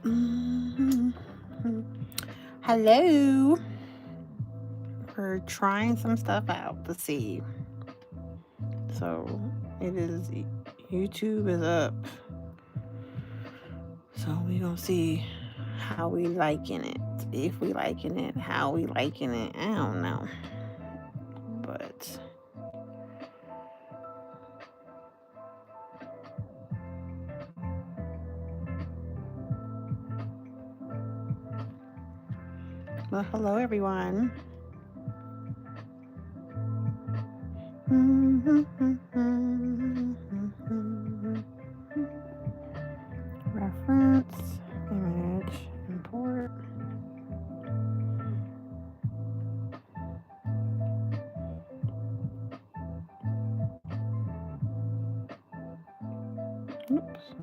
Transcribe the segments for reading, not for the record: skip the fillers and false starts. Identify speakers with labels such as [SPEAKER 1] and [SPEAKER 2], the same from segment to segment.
[SPEAKER 1] Mhm. Hello. We're trying some stuff out to see. So it is YouTube is up. So we gonna see how we liking it. If we liking it, how we liking it. I don't know. But well, hello everyone. Reference, image, import. Oops.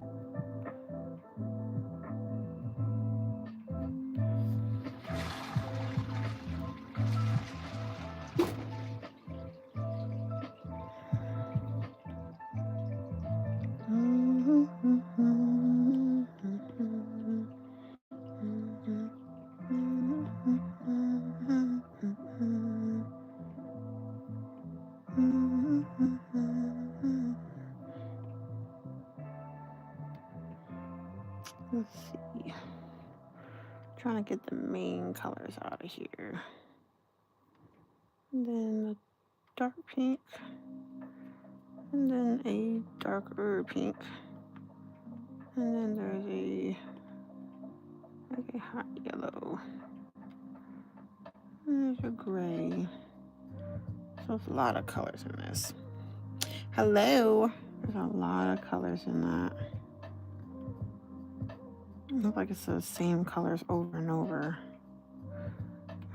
[SPEAKER 1] Let's see. Trying to get the main colors out of here. And then the dark pink. And then a darker pink. And then there's a hot yellow. And there's a gray. So it's a lot of colors in this. Hello. There's a lot of colors in that. It looks like it's the same colors over and over.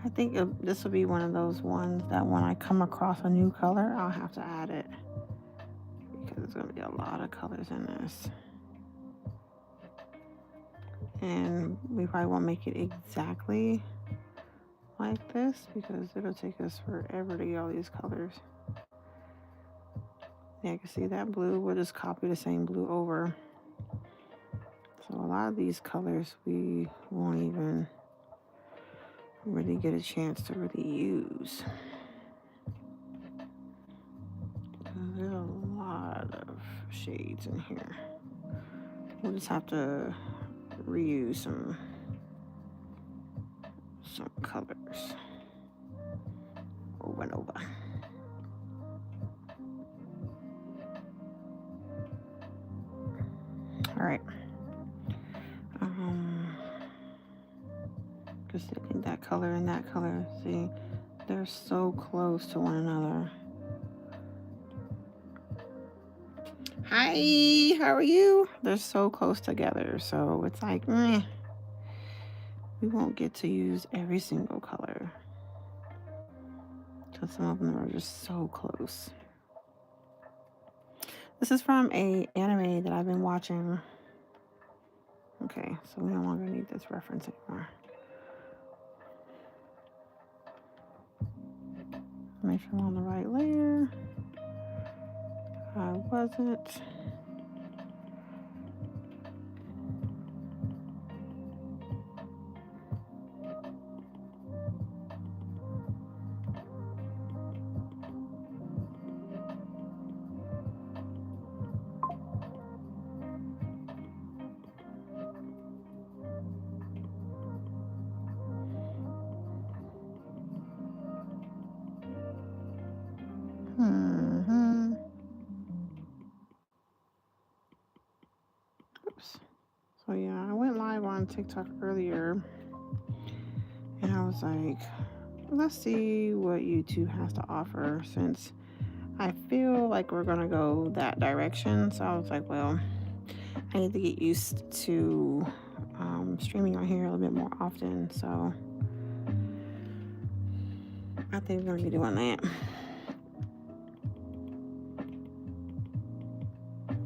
[SPEAKER 1] I think this will be one of those ones that when I come across a new color, I'll have to add it. Because there's going to be a lot of colors in this. And we probably won't make it exactly like this because it'll take us forever to get all these colors. Yeah, you can see that blue. We'll just copy the same blue over. So a lot of these colors we won't even really get a chance to really use. There's a lot of shades in here. We'll just have to reuse some colors over and over. All right. Just taking that color and that color. See, they're so close to one another. Hi, how are you? They're so close together, so it's like, we won't get to use every single color. So some of them are just so close. This is from a anime that I've been watching. Okay, so we no longer need this reference anymore. Make sure I'm on the right layer. I wasn't. Oops. So yeah, I went live on TikTok earlier and I was like, let's see what YouTube has to offer since I feel like we're gonna go that direction. So I was like, well, I need to get used to streaming on here a little bit more often. So I think we're gonna be doing that.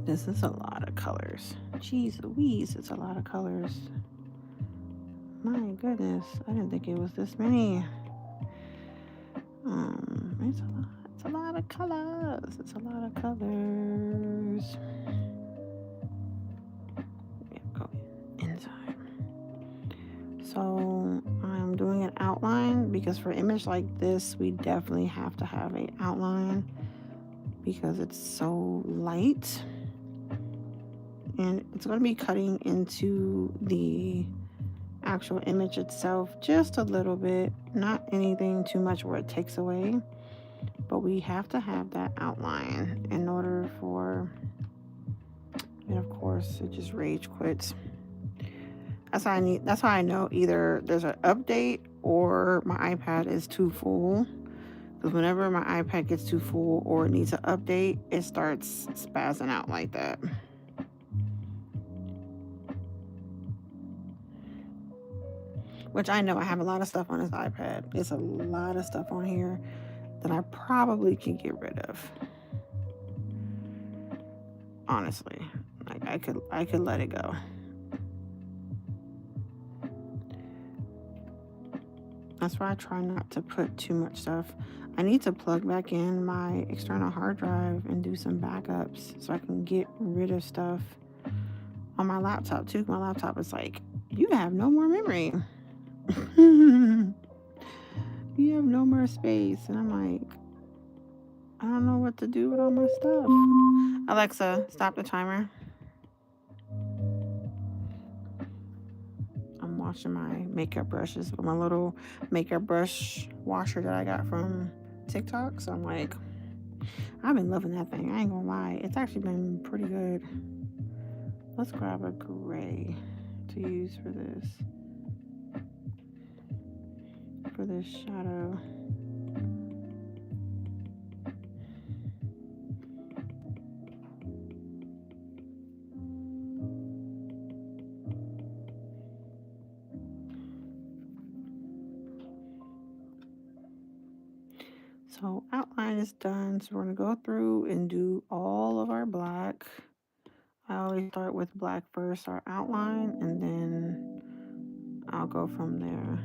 [SPEAKER 1] This is a lot of colors. Jeez Louise, it's a lot of colors. My goodness, I didn't think it was this many. It's a lot of colors. It's a lot of colors. Yeah, go inside. So I'm doing an outline because for image like this, we definitely have to have an outline because it's so light. And it's going to be cutting into the actual image itself just a little bit, not anything too much where it takes away, but we have to have that outline in order for, and of course it just rage quits. That's how I know either there's an update or my iPad is too full. Because whenever my iPad gets too full or it needs an update, it starts spazzing out like that. Which I know I have a lot of stuff on this iPad. It's a lot of stuff on here that I probably can get rid of. Honestly, like I could let it go. That's why I try not to put too much stuff. I need to plug back in my external hard drive and do some backups so I can get rid of stuff on my laptop too. My laptop is like, you have no more memory. You have no more space. And I'm like, I don't know what to do with all my stuff. Alexa, stop the timer. I'm washing my makeup brushes with my little makeup brush washer that I got from TikTok. So I'm like, I've been loving that thing. I ain't gonna lie. It's actually been pretty good. Let's grab a gray to use for this shadow. So outline is done. So we're gonna go through and do all of our black. I always start with black first, our outline, and then I'll go from there.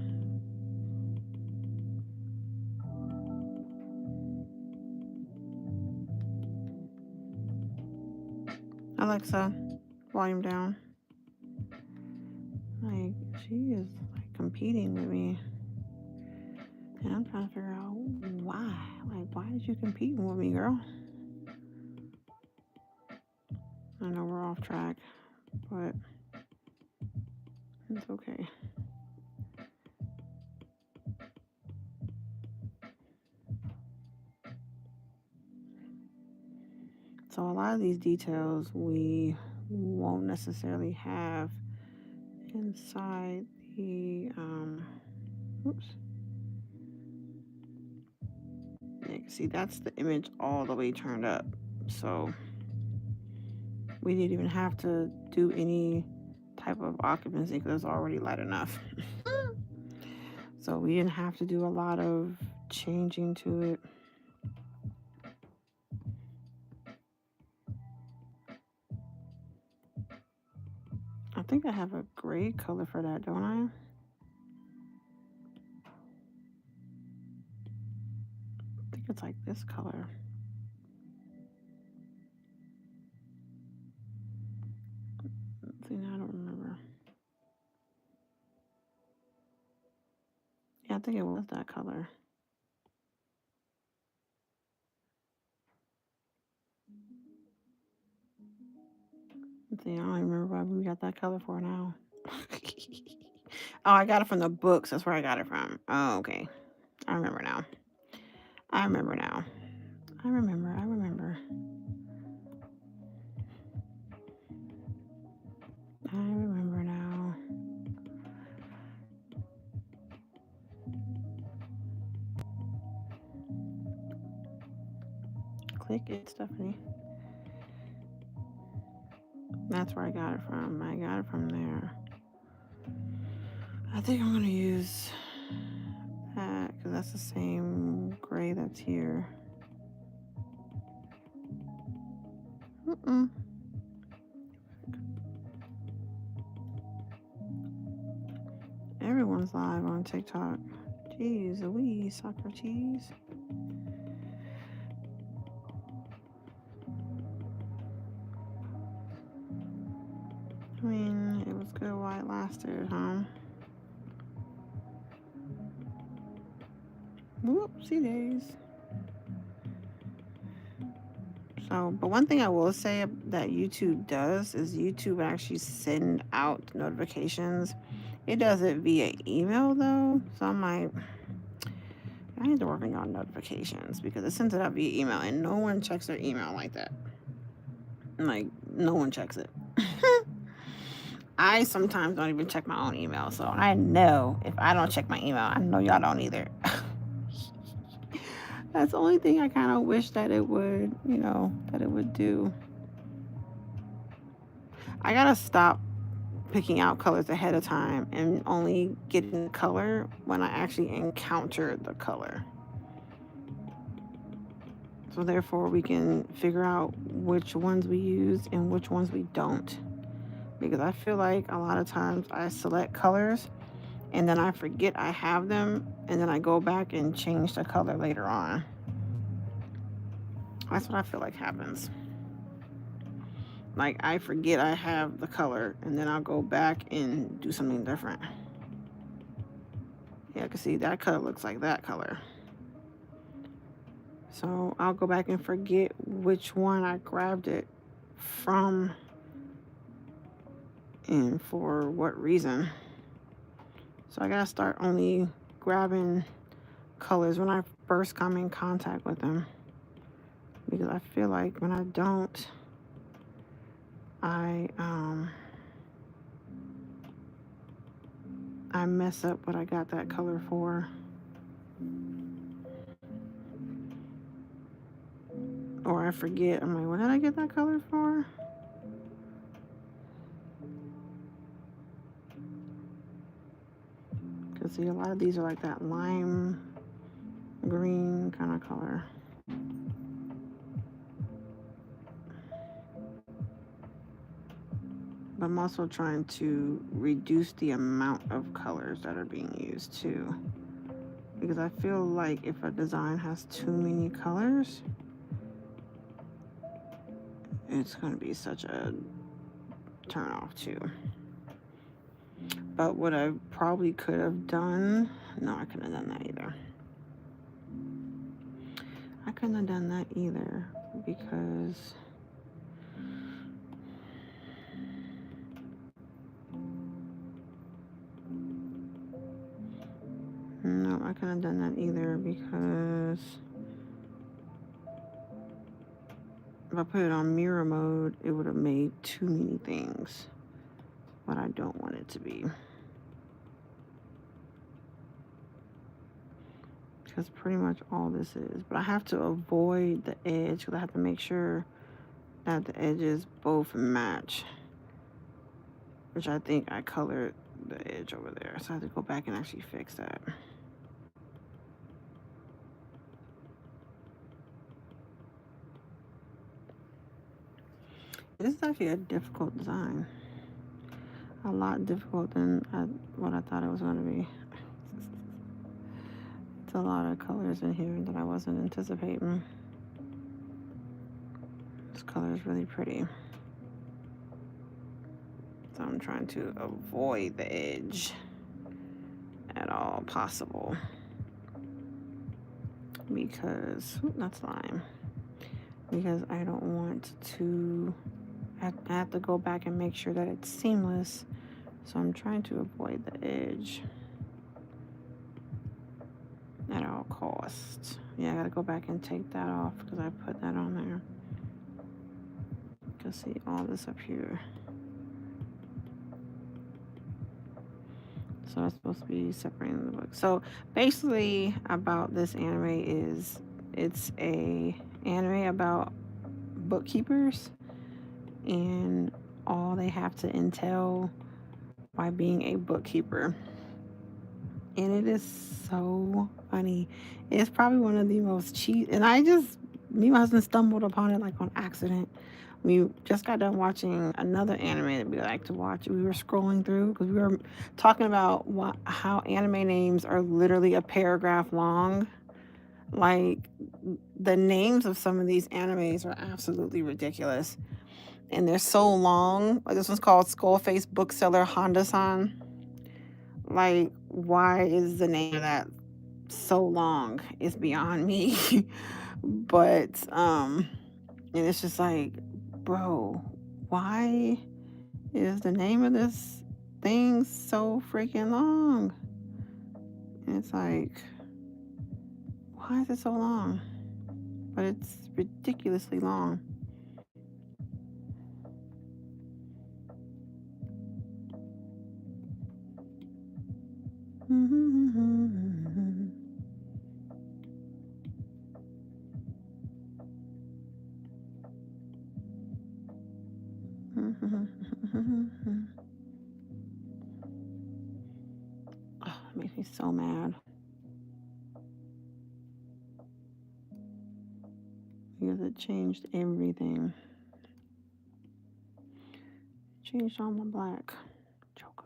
[SPEAKER 1] Alexa, volume down. Like, she is like competing with me. And I'm trying to figure out why. Like, why did you compete with me, girl? I know we're off track, but it's okay. So a lot of these details we won't necessarily have inside the oops. Yeah, see, that's the image all the way turned up. So we didn't even have to do any type of occupancy because it's already light enough. So we didn't have to do a lot of changing to it. I think I have a gray color for that, don't I? I think it's like this color. See, now I don't remember. Yeah, I think it was that color. See, I don't even remember why we got that color for now. Oh, I got it from the books. That's where I got it from. Oh, okay. I remember now. I remember now. I remember. I remember. I remember now. Click it, Stephanie. That's where I got it from. I got it from there. I think I'm going to use that because that's the same gray that's here. Everyone's live on TikTok. Jeez Louise, Socrates. I mean, it was good while it lasted, huh? Whoopsie days. So, but one thing I will say that YouTube does is YouTube actually send out notifications. It does it via email though. So I'm like, I need to work on your notifications because it sends it out via email and no one checks their email like that. Like, no one checks it. I sometimes don't even check my own email. So I know if I don't check my email, I know y'all don't either. That's the only thing I kind of wish that it would, that it would do. I gotta stop picking out colors ahead of time and only getting the color when I actually encounter the color. So therefore we can figure out which ones we use and which ones we don't. Because I feel like a lot of times I select colors and then I forget I have them and then I go back and change the color later on. That's what I feel like happens. Like I forget I have the color and then I'll go back and do something different. Yeah, I can see that color looks like that color. So I'll go back and forget which one I grabbed it from and for what reason. So I gotta start only grabbing colors when I first come in contact with them. Because I feel like when I don't, I mess up what I got that color for. Or I forget. I'm like, what did I get that color for? Because see, a lot of these are like that lime green kind of color. But I'm also trying to reduce the amount of colors that are being used too. Because I feel like if a design has too many colors, it's going to be such a turn off too. But what I probably could have done, no, I couldn't have done that either. I couldn't have done that either because no, I couldn't have done that either because if I put it on mirror mode, it would have made too many things. But I don't want it to be. That's pretty much all this is. But I have to avoid the edge because I have to make sure that the edges both match. Which I think I colored the edge over there. So I have to go back and actually fix that. This is actually a difficult design. A lot difficult than what I thought it was going to be. It's a lot of colors in here that I wasn't anticipating. This color is really pretty. So I'm trying to avoid the edge at all possible. Because, that's lime. Because I don't want to, I have to go back and make sure that it's seamless. So I'm trying to avoid the edge at all costs. Yeah, I gotta go back and take that off because I put that on there. You can see all this up here. So it's supposed to be separating the book. So basically about this anime is it's a anime about bookkeepers and all they have to entail by being a bookkeeper. And it is so funny. It's probably one of the most cheap. And me and my husband stumbled upon it like on accident. We just got done watching another anime that we like to watch. We were scrolling through because we were talking about how anime names are literally a paragraph long. Like, the names of some of these animes are absolutely ridiculous. And they're so long. Like, this one's called Skullface Bookseller Honda-san. Like, why is the name of that so long is beyond me. But and it's just like, bro, why is the name of this thing so freaking long? And it's like, why is it so long? But it's ridiculously long. Oh, it makes me so mad because it changed everything. Changed all my black. Joker.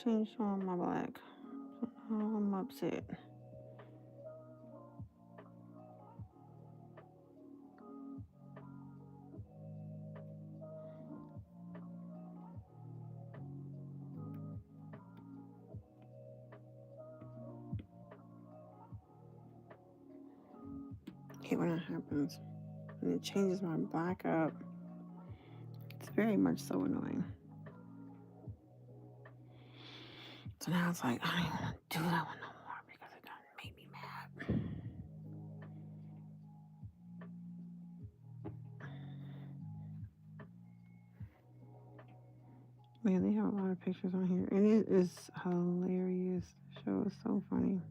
[SPEAKER 1] Changed all my black. Oh, I'm upset. I hate when that happens. And it changes my black up. It's very much so annoying. So now it's like, I don't even want to do that one no more because it done made me mad. Man, they have a lot of pictures on here. And it is hilarious. The show is so funny.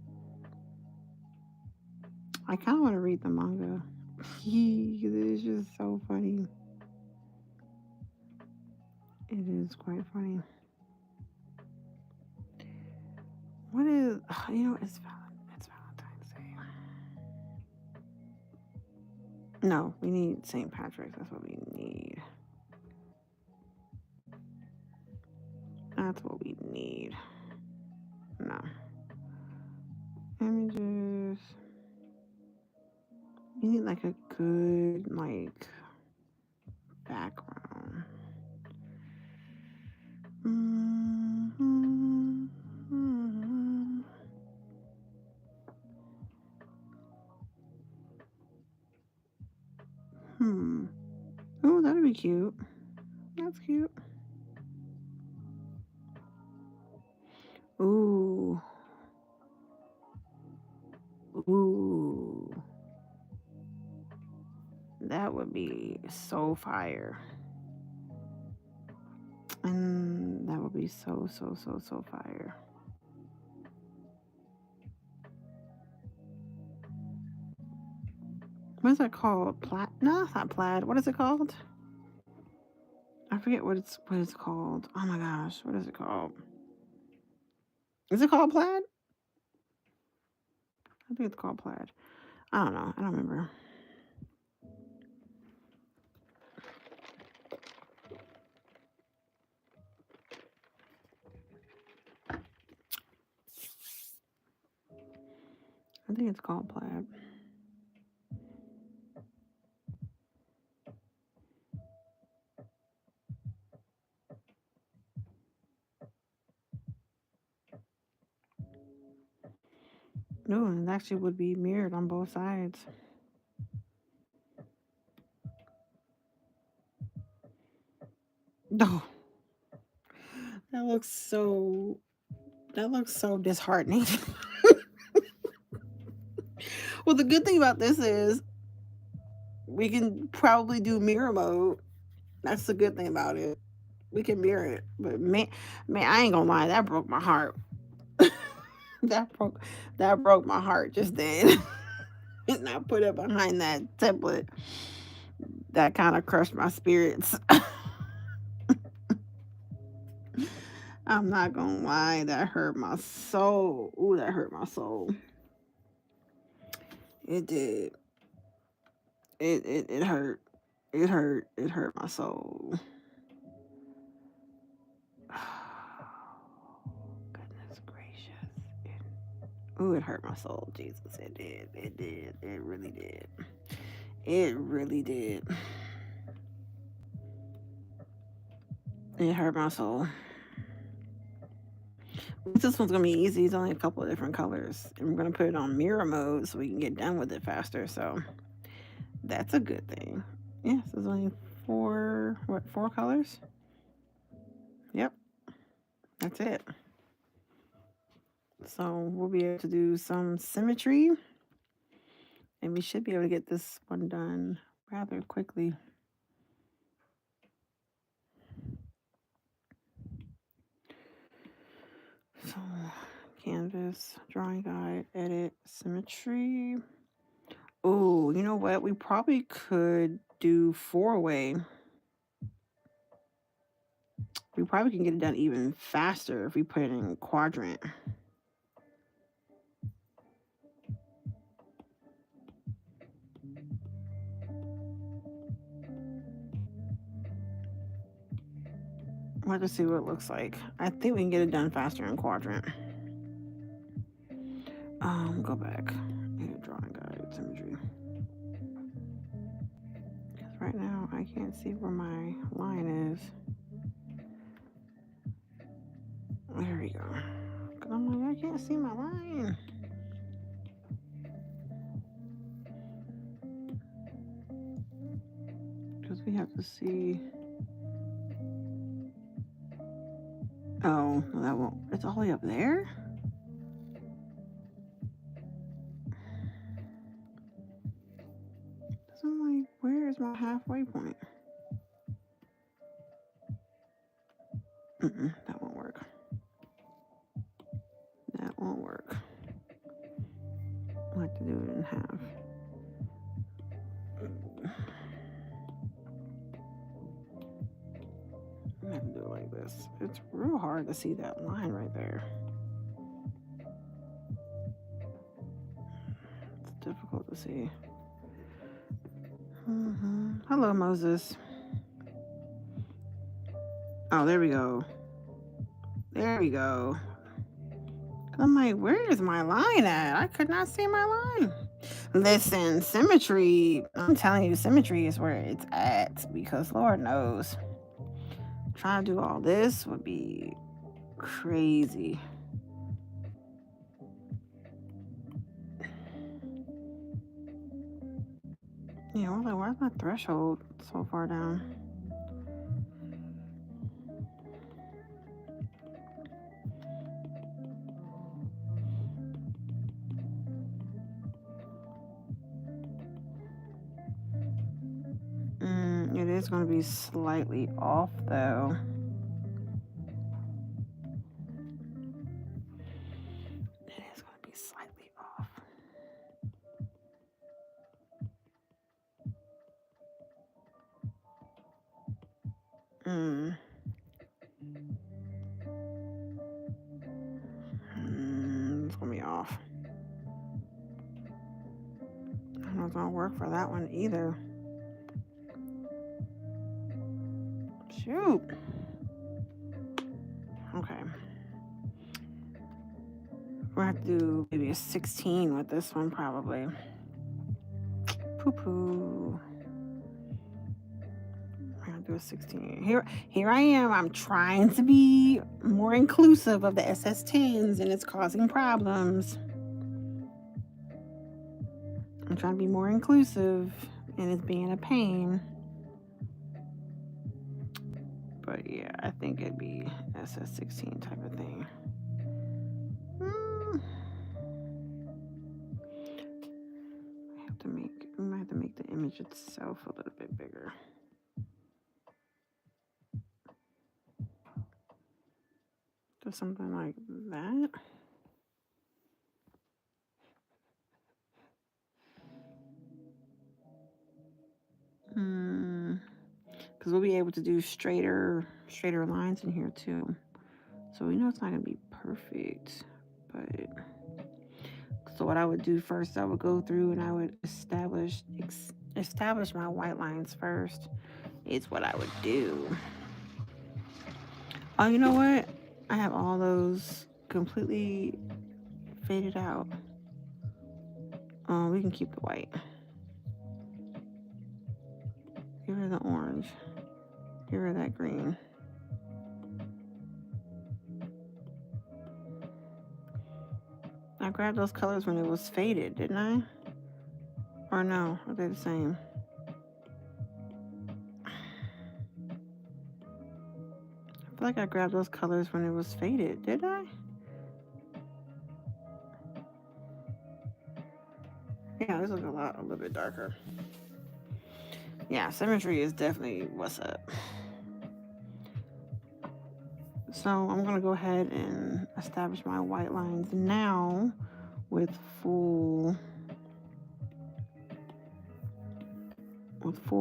[SPEAKER 1] I kind of want to read the manga. Because it is just so funny. It is quite funny. What is, it's Valentine's Day. No, we need St. Patrick's. That's what we need. That's what we need. No. Images. You need like a good, like, background. Mm-hmm. Mm-hmm. Oh, that'd be cute. That's cute. Ooh. Ooh. That would be so fire. And that would be so, so, so, so fire. What is that called? Plaid? No, it's not plaid. What is it called? I forget what it's called. Oh my gosh, what is it called? Is it called plaid? I think it's called plaid. I don't know. I don't remember. I think it's called plaid. No, and it actually would be mirrored on both sides. No, that looks so. That looks so disheartening. Well, the good thing about this is we can probably do mirror mode. That's the good thing about it. We can mirror it. But man, I ain't gonna lie, that broke my heart. that broke that broke my heart just then. And I put it behind that template. That kind of crushed my spirits. I'm not gonna lie, that hurt my soul. Ooh, that hurt my soul. It did. It hurt. It hurt. It hurt my soul. Goodness gracious. Ooh, it hurt my soul. Jesus, it did. It did. It really did. It really did. It hurt my soul. This one's gonna be easy. It's only a couple of different colors, and we're gonna put it on mirror mode so we can get done with it faster. So that's a good thing. Yes, there's only four colors? Yep, that's it. So we'll be able to do some symmetry, and we should be able to get this one done rather quickly. So canvas, drawing guide, edit, symmetry. Oh, you know what? We probably could do 4-way. We probably can get it done even faster if we put it in quadrant. We'll just see what it looks like. I think we can get it done faster in quadrant. Go back. Drawing guide, symmetry. Because right now I can't see where my line is. There we go. Because I'm like, I can't see my line. Because we have to see. Oh, that won't. It's all the way up there? So I'm like, where is my halfway point? That won't work. That won't work. I like to do it in half. I have to do it like this. It's real hard to see that line right there. It's difficult to see. Hello, Moses. Oh, there we go. There we go. I'm like, where is my line at? I could not see my line. Listen, symmetry, I'm telling you, symmetry is where it's at because Lord knows, trying to do all this would be crazy. Yeah, I'm like, why's my threshold so far down? It is going to be slightly off though. It is going to be slightly off. It's going to be off. I don't know if it's going to work for that one either. Shoot. Okay. We're going to have to do maybe a 16 with this one probably. Poo-poo. We're going to do a 16. Here I am. I'm trying to be more inclusive of the SS10s and it's causing problems. I'm trying to be more inclusive and it's being a pain. But yeah, I think it'd be SS16 type of thing. I might have to make the image itself a little bit bigger. Just something like that. Because we'll be able to do straighter lines in here too. So we know it's not going to be perfect, but so what I would do first, I would go through and I would establish my white lines first. Is what I would do. Oh, you know what? I have all those completely faded out. We can keep the white. Give her the orange. Give her that green. I grabbed those colors when it was faded, didn't I? Or no? Are they the same? I feel like I grabbed those colors when it was faded, did I? Yeah, this looks a little bit darker. Yeah, symmetry is definitely what's up. So I'm gonna go ahead and establish my white lines now with full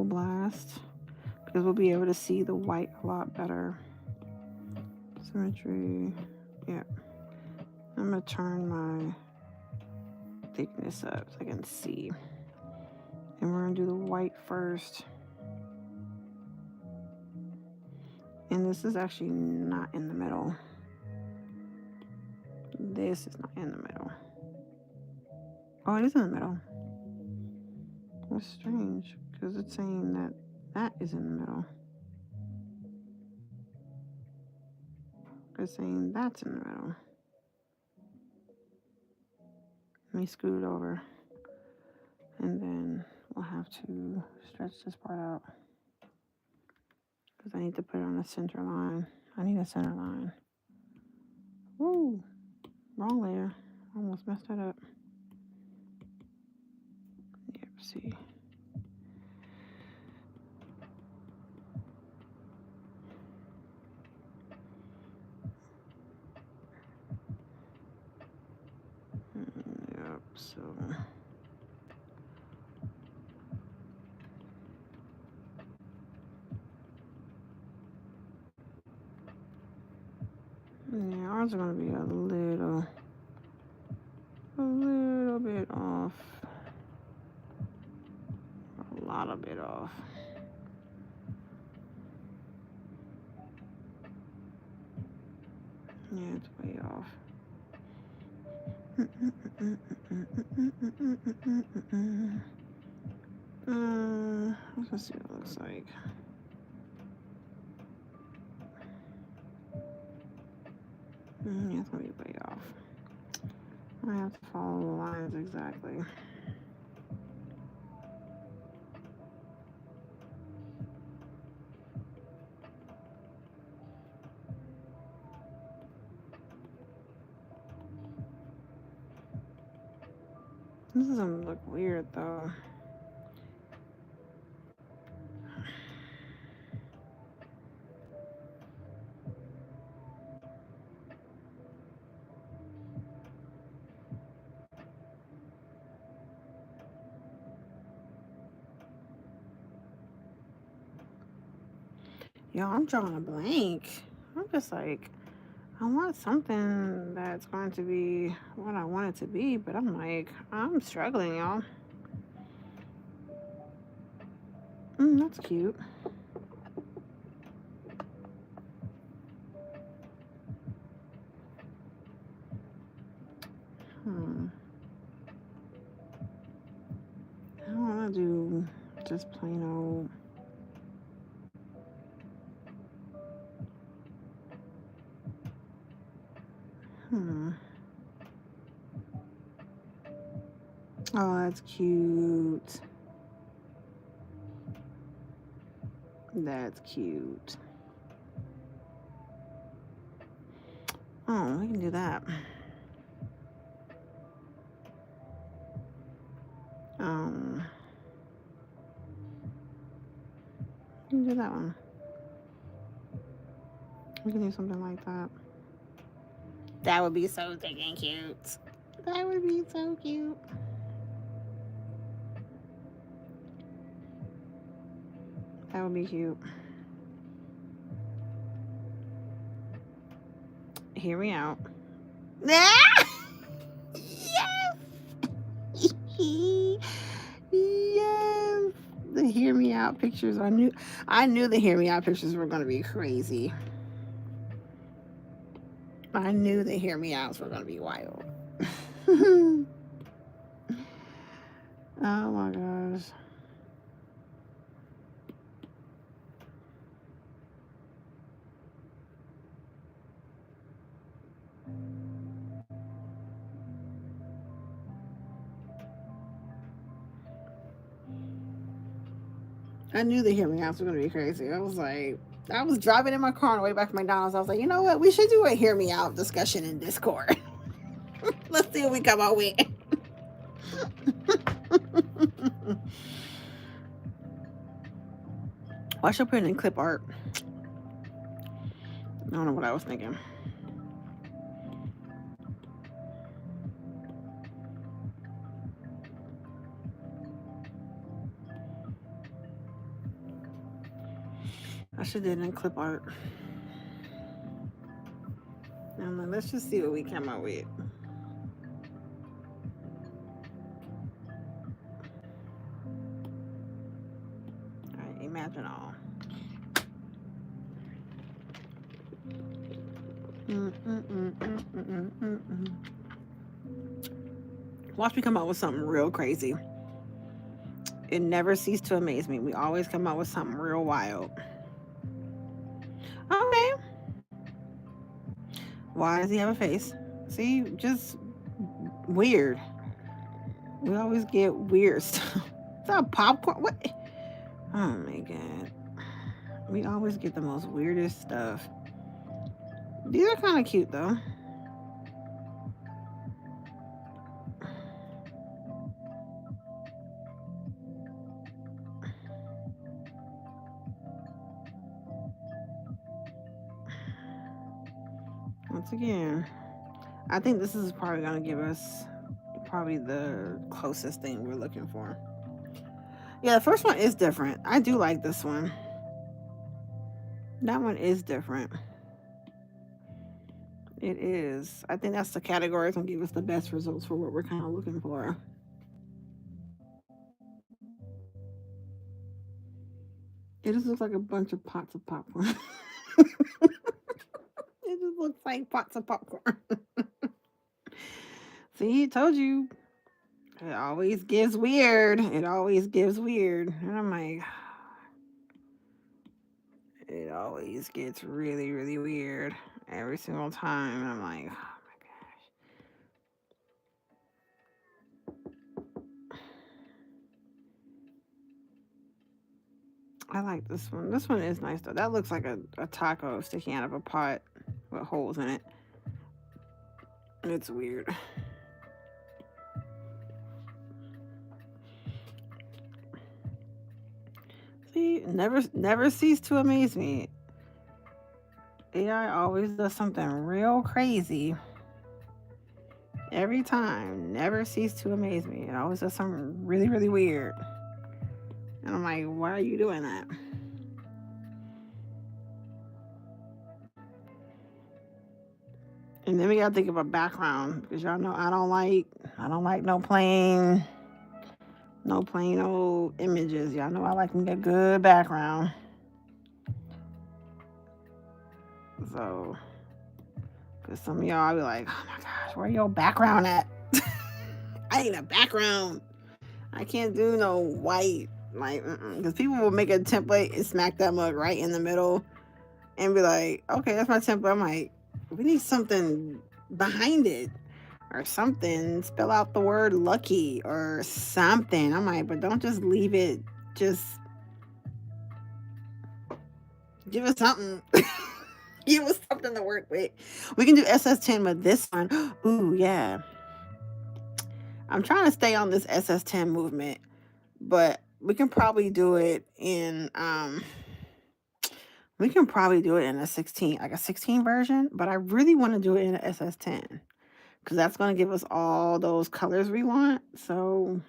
[SPEAKER 1] blast, because we'll be able to see the white a lot better. Symmetry, yeah. I'm gonna turn my thickness up so I can see. And we're gonna do the white first. And this is actually not in the middle. This is not in the middle. Oh, it is in the middle. That's strange, because it's saying that that is in the middle. It's saying that's in the middle. Let me scoot it over. And then we'll have to stretch this part out, because I need to put it on a center line. I need a center line. Woo! Wrong layer. Almost messed that up. Yep, see. Yep, so. Yeah, ours are going to be a little bit off. A lot of bit off. Yeah, it's way off. Let's see what it looks like. Yeah, it's going to be way off. I have to follow the lines exactly. This is going to look weird though. Yo, I'm drawing a blank. I'm just like, I want something that's going to be what I want it to be, but I'm like, I'm struggling, y'all. That's cute. I don't want to do just plain old. Oh, that's cute. That's cute. Oh, we can do that. We can do that one. We can do something like that. That would be so freaking cute. That would be so cute. That would be cute. Hear me out. Yes! Yes! The hear me out pictures. I knew the hear me out pictures were gonna be crazy. I knew the hear me outs were gonna be wild. Oh my gosh. I knew the Hear Me Outs were gonna be crazy. I was driving in my car on the way back to McDonald's. I was like, you know what? We should do a Hear Me Out discussion in Discord. Let's see what we come out with. Why should I put it in clip art? I don't know what I was thinking. I should have did it in clip art. I'm like, let's just see what we come out with. All right, imagine all. Watch me come out with something real crazy. It never ceased to amaze me. We always come out with something real wild. Okay. Why does he have a face? See, just weird. We always get weird stuff. Is that popcorn? What? Oh my god. We always get the most weirdest stuff. These are kind of cute though. Once again, I think this is probably going to give us probably the closest thing we're looking for. Yeah, the first one is different. I do like this one. That one is different. It is. I think that's the category that's going to give us the best results for what we're kind of looking for. It just looks like a bunch of pots of popcorn. It just looks like pots of popcorn. See, told you. It always gives weird. It always gives weird. And I'm like, it always gets really, really weird every single time. And I'm like, oh my gosh. I like this one. This one is nice though. That looks like a taco sticking out of a pot with holes in it. It's weird. See, never cease to amaze me. AI always does something real crazy every time. Never cease to amaze me. It always does something really, really weird. And I'm like, why are you doing that? And then we gotta think of a background because y'all know I don't like no plain old images. Y'all know I like me a good background. So, because some of y'all be like, oh my gosh, where your background at? I need a background. I can't do no white, like, because people will make a template and smack that mug right in the middle and be like, okay, that's my template. I'm like, we need something behind it or something. Spell out the word lucky or something. I'm like, but don't just leave it. Just give us something. Give us something to work with. We can do SS10 with this one. Ooh, yeah. I'm trying to stay on this SS10 movement, but we can probably do it in we can probably do it in a 16, like a 16 version, but I really want to do it in an SS10 because that's going to give us all those colors we want. So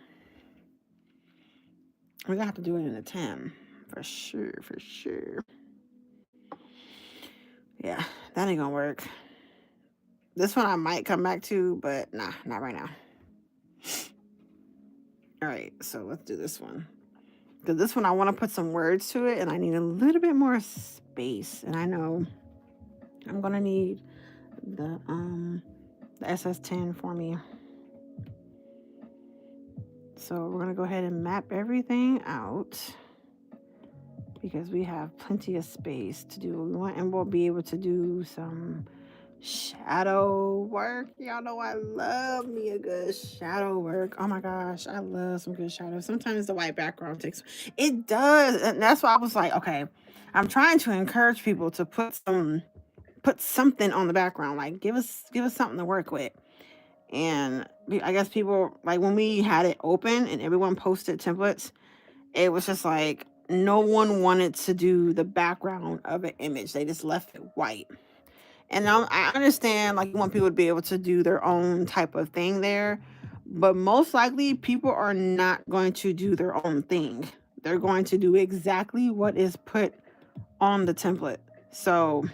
[SPEAKER 1] we're going to have to do it in a 10 for sure, for sure. Yeah, that ain't gonna work. This one I might come back to, but nah, not right now. All right, so let's do this one. Because this one I want to put some words to it, and I need a little bit more space. And I know I'm gonna need the SS10 for me. So we're going to go ahead and map everything out because we have plenty of space to do what we want, and we'll be able to do some shadow work. Y'all know I love me a good shadow work. Oh my gosh, I love some good shadow. Sometimes the white background takes it does, and that's why I was like, okay, I'm trying to encourage people to put something on the background, like give us something to work with. And I guess people, like, when we had it open and everyone posted templates, it was just like no one wanted to do the background of an image. They just left it white. And I understand, like, you want people to be able to do their own type of thing there, but most likely people are not going to do their own thing. They're going to do exactly what is put on the template. So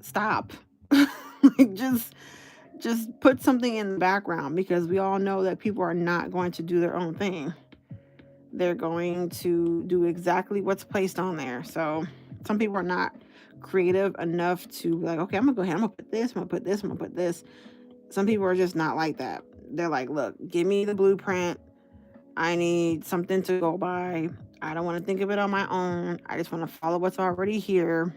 [SPEAKER 1] stop. Like, just put something in the background, because we all know that people are not going to do their own thing. They're going to do exactly what's placed on there. So some people are not creative enough to be like, okay, I'm gonna go ahead, I'm gonna put this, I'm gonna put this, I'm gonna put this. Some people are just not like that. They're like, look, give me the blueprint. I need something to go by. I don't want to think of it on my own. I just want to follow what's already here.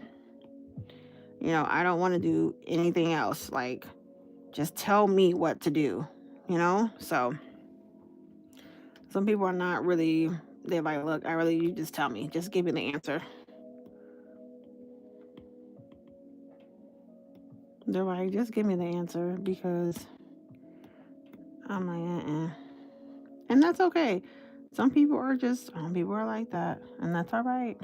[SPEAKER 1] I don't want to do anything else. Like, just tell me what to do, So some people are not really, they're like, look, you just tell me, just give me the answer. They're like, just give me the answer, because I'm like, and that's okay. Some people are like that, and that's all right.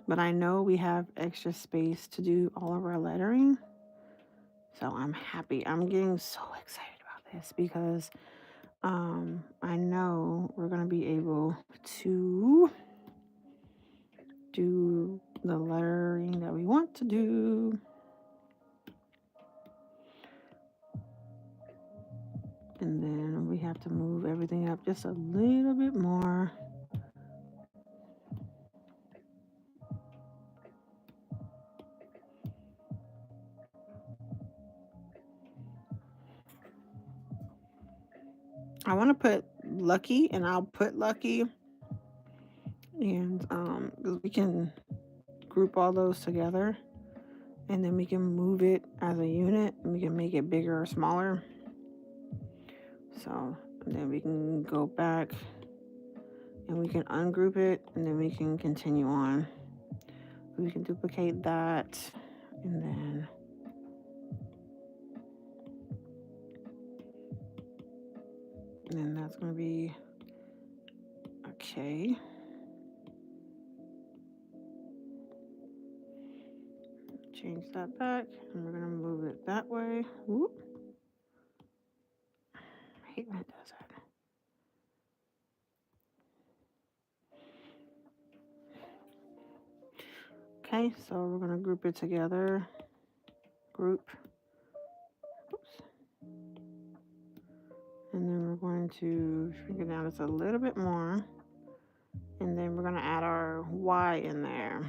[SPEAKER 1] But I know we have extra space to do all of our lettering. So I'm happy. I'm getting so excited about this, because I know we're going to be able to do the lettering that we want to do. And then we have to move everything up just a little bit more. I want to put Lucky, and I'll put Lucky. And we can group all those together, and then we can move it as a unit, and we can make it bigger or smaller. So then we can go back and we can ungroup it, and then we can continue on. We can duplicate that, and then that's going to be okay. Change that back, and we're going to move it that way. Whoop. I hate when it does that. Okay, so we're going to group it together. Group. Oops. And then we're going to shrink it down just a little bit more. And then we're going to add our Y in there.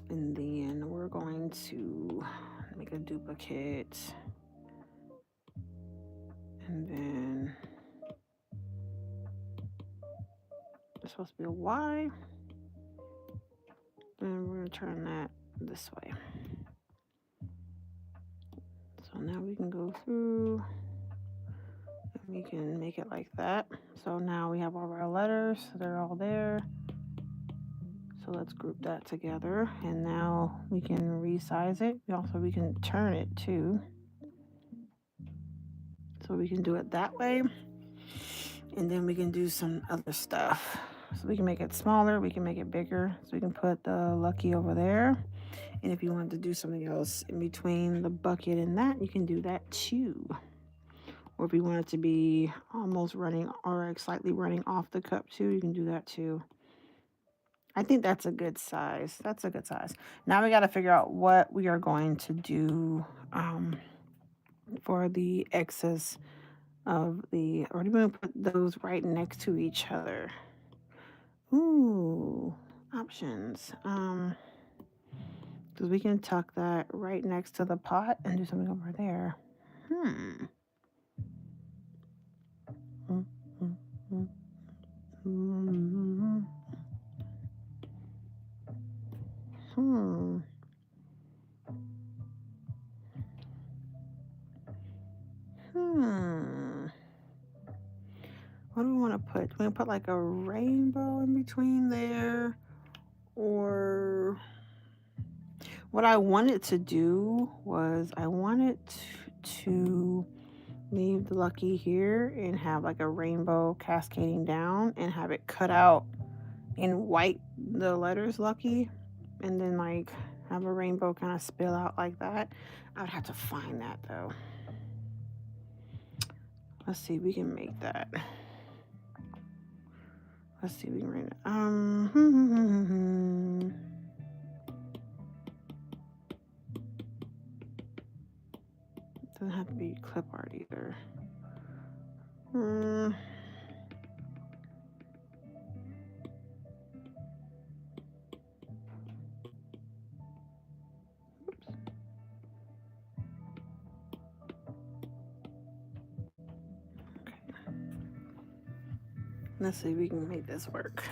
[SPEAKER 1] And then we're going to make a duplicate. And then it's supposed to be a Y. And we're going to turn that this way. So now we can go through and we can make it like that. So now we have all of our letters. They're all there. So let's group that together. And now we can resize it. We can turn it too. So we can do it that way. And then we can do some other stuff. So we can make it smaller, we can make it bigger. So we can put the Lucky over there. And if you wanted to do something else in between the bucket and that, you can do that too. Or if you want it to be almost running or slightly running off the cup too, you can do that too. I think that's a good size. That's a good size. Now we got to figure out what we are going to do for the excess of the, or do we put those right next to each other? Ooh, options. Because we can tuck that right next to the pot and do something over there. Hmm. Mm, mm, mm, mm, Hmm. Hmm. What do we want to put? Do we want to put like a rainbow in between there? Or what I wanted to do was I wanted to leave the lucky here and have like a rainbow cascading down and have it cut out in white, the letters lucky, and then like have a rainbow kind of spill out like that. I would have to find that though. Let's see, we can make that. Let's see, we can write it. Doesn't have to be clip art either. Let's see if we can make this work.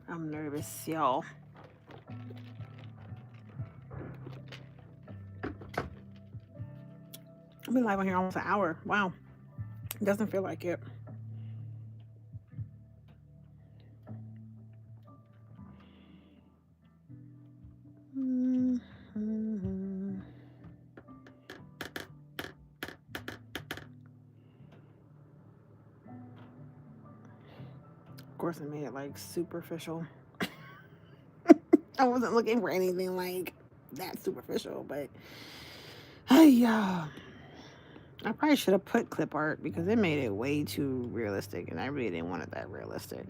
[SPEAKER 1] I'm nervous, y'all. I've been live on here almost an hour. Wow. It doesn't feel like it. Of course, I made it like superficial. I wasn't looking for anything like that superficial, but I probably should have put clip art because it made it way too realistic, and I really didn't want it that realistic.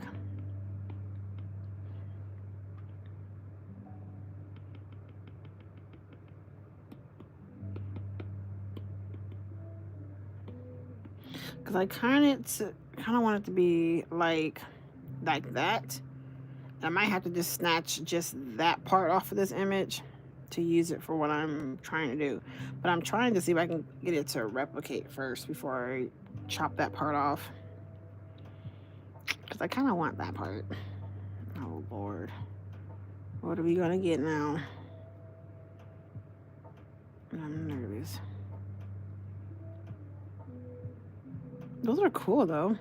[SPEAKER 1] Because I kind of want it to be like that. I might have to just snatch just that part off of this image to use it for what I'm trying to do. But I'm trying to see if I can get it to replicate first before I chop that part off. Because I kind of want that part. Oh, Lord. What are we going to get now? I'm nervous. Those are cool, though.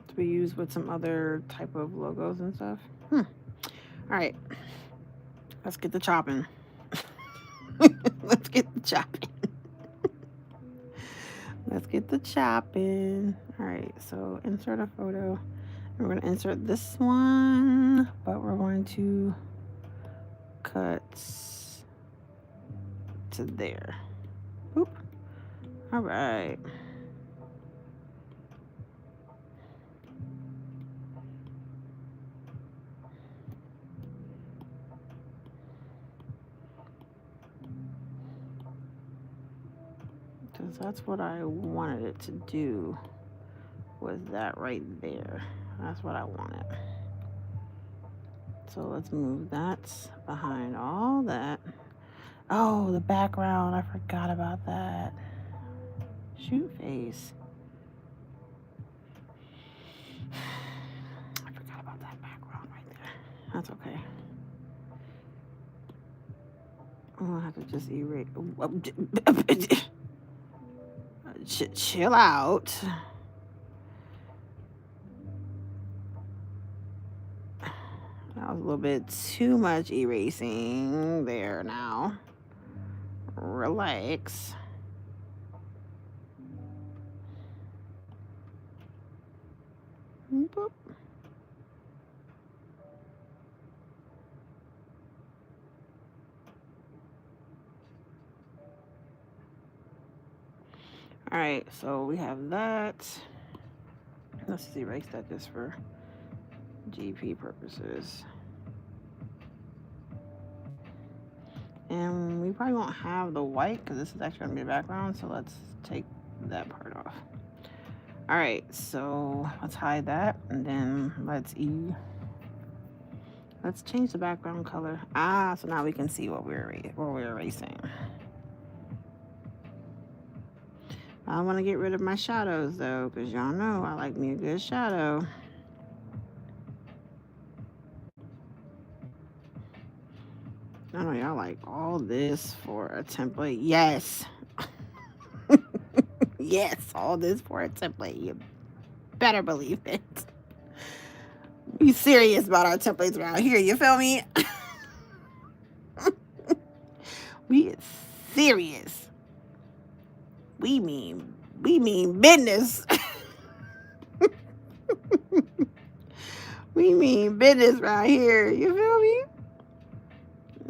[SPEAKER 1] To be used with some other type of logos and stuff. All right. Let's get the chopping. Let's get the chopping. Let's get the chopping. All right, so insert a photo. We're going to insert this one, but we're going to cut to there. Boop. All right. Because that's what I wanted it to do, was that right there. That's what I wanted. So let's move that behind all that. Oh, the background. I forgot about that. Shoot face. I forgot about that background right there. That's okay. I'm gonna have to just erase. Chill out. That was a little bit too much erasing there now. Relax. Boop. All right, so we have that. Let's just erase that just for GP purposes. And we probably won't have the white because this is actually going to be the background, so let's take that part off. All right, so let's hide that, and then let's Let's change the background color. Ah, so now we can see what we're erasing. I want to get rid of my shadows though, because y'all know I like me a good shadow. I know y'all like all this for a template. Yes. Yes, all this for a template. You better believe it. Be serious about our templates around here. You feel me? We serious. We mean business. We mean business right here. You feel me?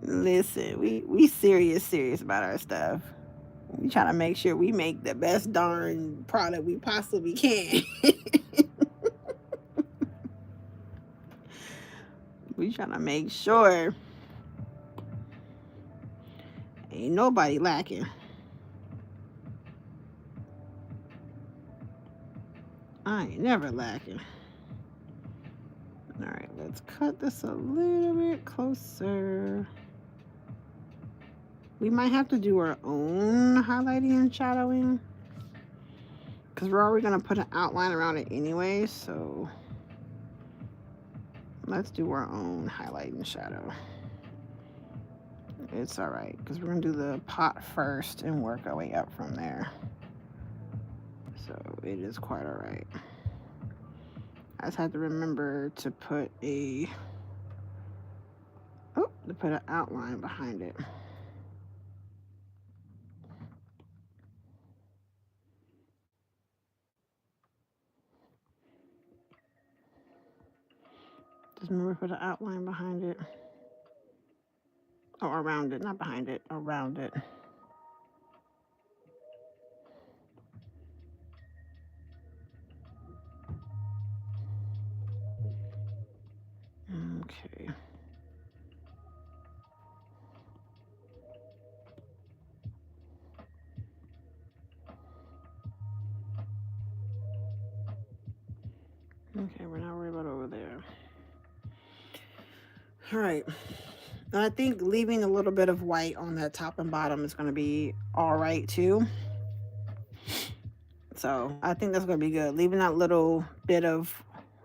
[SPEAKER 1] Listen, we serious about our stuff. We try to make sure we make the best darn product we possibly can. We trying to make sure ain't nobody lacking. I ain't never lacking. All right, let's cut this a little bit closer. We might have to do our own highlighting and shadowing because we're already going to put an outline around it anyway, so let's do our own highlight and shadow. It's all right because we're going to do the pot first and work our way up from there. So it is quite all right. I just had to remember to put an outline behind it. Just remember to put an outline behind it. Oh, around it, not behind it, around it. Okay. Okay, we're not worried about over there. All right. And I think leaving a little bit of white on that top and bottom is going to be all right too. So I think that's going to be good. Leaving that little bit of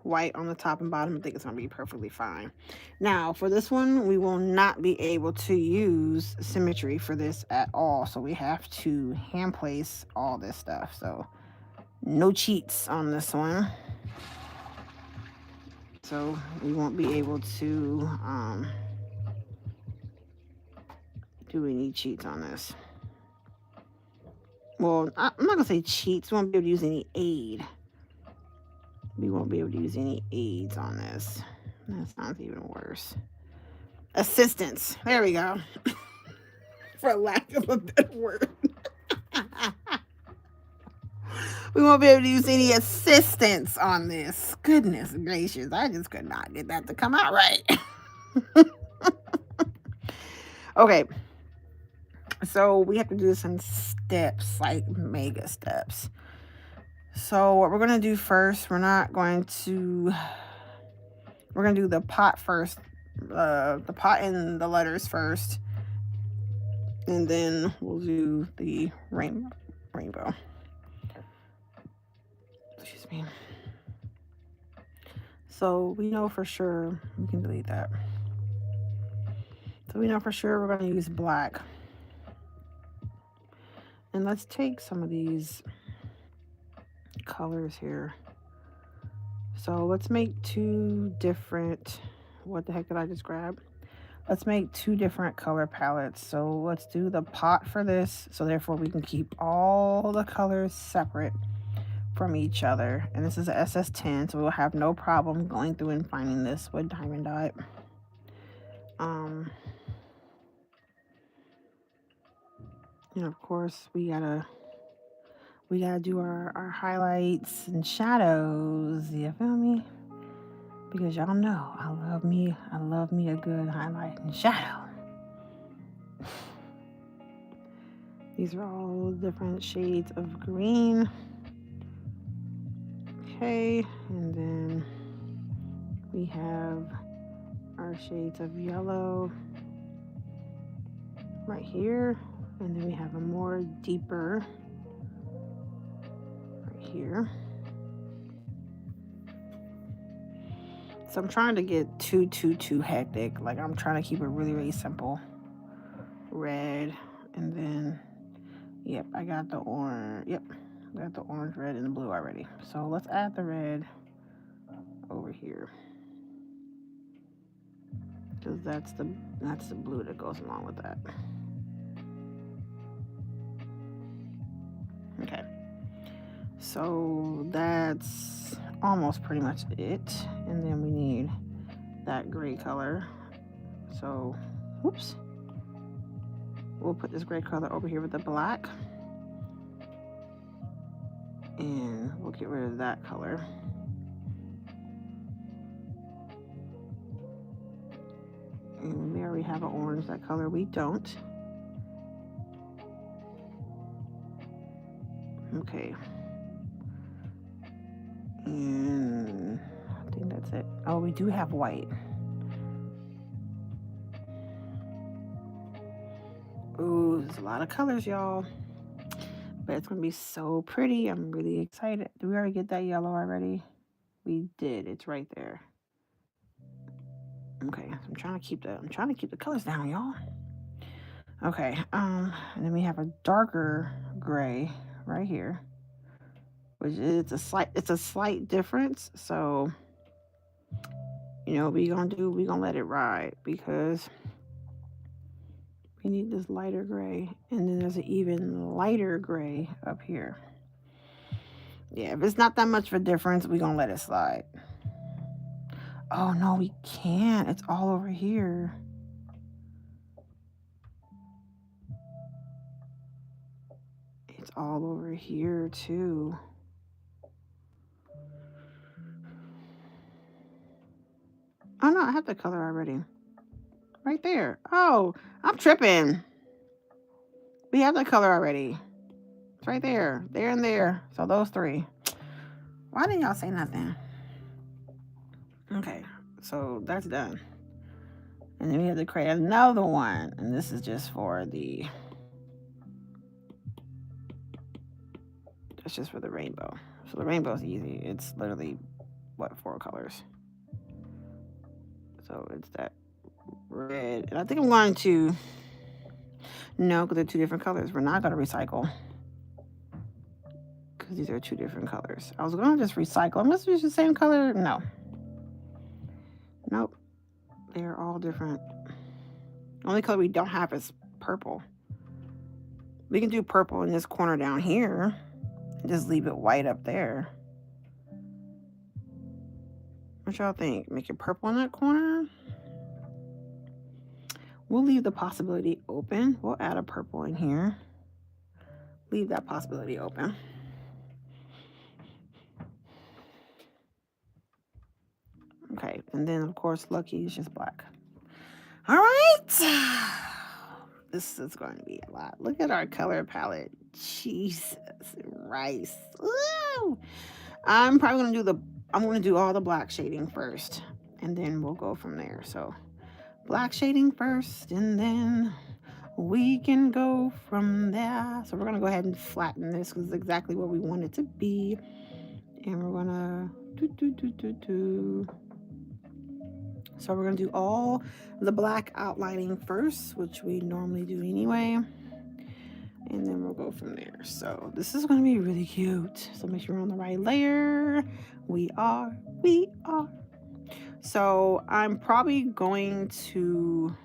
[SPEAKER 1] white on the top and bottom, I think it's going to be perfectly fine. Now for this one, we will not be able to use symmetry for this at all. So we have to hand place all this stuff. So no cheats on this one. So we won't be able to do any cheats on this. Well, I'm not gonna say cheats. We won't be able to use any aid. We won't be able to use any aids on this. That sounds even worse. Assistance. There we go. For lack of a better word. We won't be able to use any assistance on this. Goodness gracious. I just could not get that to come out right. Okay. So we have to do this in steps, like mega steps. So what we're going to do first, we're going to do the pot first, the pot and the letters first, and then we'll do the rainbow. Excuse me. So we know for sure, we can delete that. So we know for sure we're going to use black. And let's take some of these colors here. So let's make two different, what the heck did I just grab? Let's make two different color palettes. So let's do the pot for this. So therefore we can keep all the colors separate from each other. And this is a SS10, so we'll have no problem going through and finding this with Diamond Dot. And of course we gotta do our highlights and shadows, you feel me? Because y'all know I love me a good highlight and shadow. These are all different shades of green. Okay, and then we have our more shades of yellow right here. And then we have a more deeper right here. So I'm trying to get too hectic. Like I'm trying to keep it really simple. Red, and then, yep, I got the orange. Yep, got the orange, red, and the blue already. So let's add the red over here, because that's the blue that goes along with that. Okay, so that's almost pretty much it. And then we need that gray color. So, whoops. We'll put this gray color over here with the black. And we'll get rid of that color. And there we have an orange. That color we don't. Okay. And I think that's it. Oh, we do have white. Ooh, there's a lot of colors, y'all. But it's going to be so pretty. I'm really excited. Did we already get that yellow already? We did. It's right there. Okay, so I'm trying to keep the colors down, y'all. Okay, and then we have a darker gray right here, which is it's a slight difference. So, you know, we're gonna let it ride, because we need this lighter gray, and then there's an even lighter gray up here. Yeah, if it's not that much of a difference, we're gonna let it slide. Oh no, we can't. It's all over here. It's all over here too. Oh no, I have the color already. Right there. Oh, I'm tripping. We have the color already. It's right there. There and there. So those three. Why didn't y'all say nothing? Okay, so that's done. And then we have to create another one. And this is just for the... That's just for the rainbow. So the rainbow's easy. It's literally, what, 4 colors. So it's that red. And I think I'm going to... No, because they're 2 different colors. We're not going to recycle, because these are 2 different colors. I was going to just recycle them. Let's use the same color. No. Nope. They're all different. The only color we don't have is purple. We can do purple in this corner down here and just leave it white up there. What y'all think? Make it purple in that corner? We'll leave the possibility open. We'll add a purple in here. Leave that possibility open. Okay, and then of course Lucky is just black. All right. This is going to be a lot. Look at our color palette. Jesus, rice. Woo! I'm probably going to do all the black shading first, and then we'll go from there. So black shading first, and then we can go from there. So we're going to go ahead and flatten this, because it's exactly what we want it to be. And we're going to So we're going to do all the black outlining first, which we normally do anyway. And then we'll go from there. So this is going to be really cute. So make sure we're on the right layer. We are. So I'm probably going to...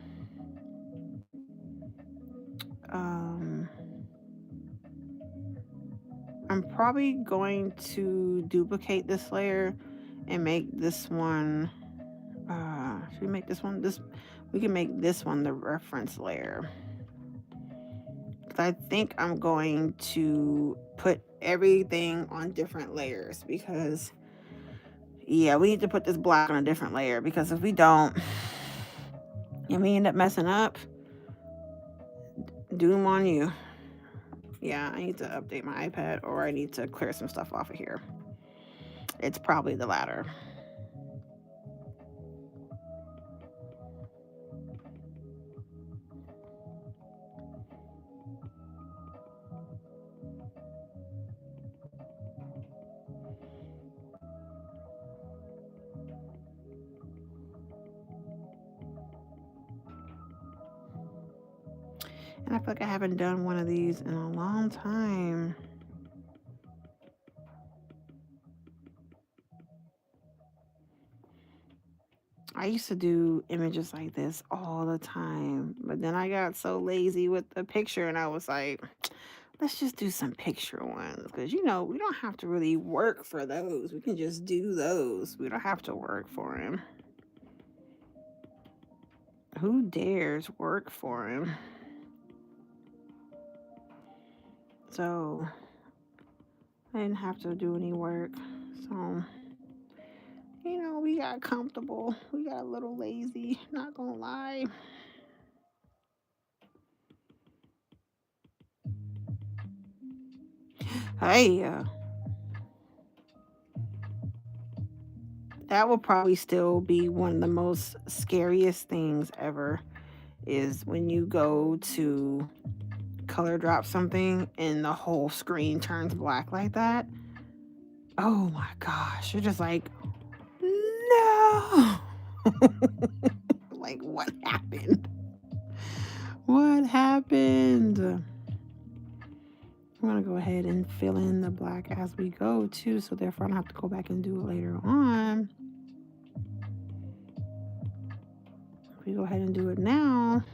[SPEAKER 1] duplicate this layer and make this one... should we make this one? We can make this one the reference layer. I think I'm going to put everything on different layers, because yeah, we need to put this black on a different layer, because if we don't and we end up messing up, doom on you. Yeah, I need to update my iPad, or I need to clear some stuff off of here. It's probably the latter. And I feel like I haven't done one of these in a long time. I used to do images like this all the time, but then I got so lazy with the picture and I was like, let's just do some picture ones because, we don't have to really work for those. We can just do those. We don't have to work for him. Who dares work for him? So I didn't have to do any work. So, we got comfortable. We got a little lazy, not gonna lie. Hey, that will probably still be one of the most scariest things ever is when you go to color drop something and the whole screen turns black like that. Oh my gosh. You're just like, no. Like, what happened? What happened? I'm going to go ahead and fill in the black as we go, too, so therefore I don't have to go back and do it later on. If we go ahead and do it now,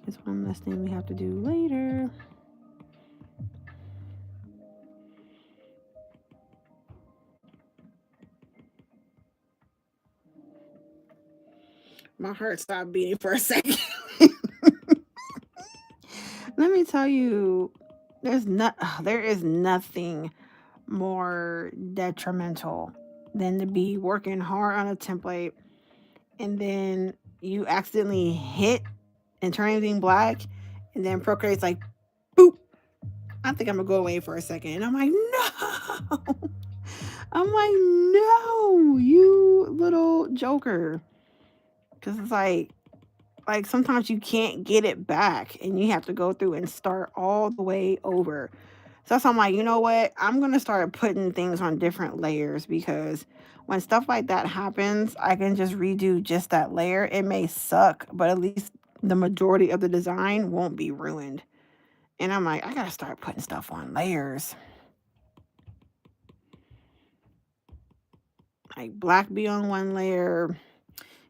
[SPEAKER 1] it's one less thing we have to do later. My heart stopped beating for a second. Let me tell you, there is nothing more detrimental than to be working hard on a template and then you accidentally hit and turn everything black, and then Procreate's like, boop. I think I'm gonna go away for a second. And I'm like, no. I'm like, no, you little joker. Because it's like sometimes you can't get it back and you have to go through and start all the way over. So I'm like, you know what? I'm going to start putting things on different layers because when stuff like that happens, I can just redo just that layer. It may suck, but at least the majority of the design won't be ruined. And I'm like, I got to start putting stuff on layers. Like black be on one layer,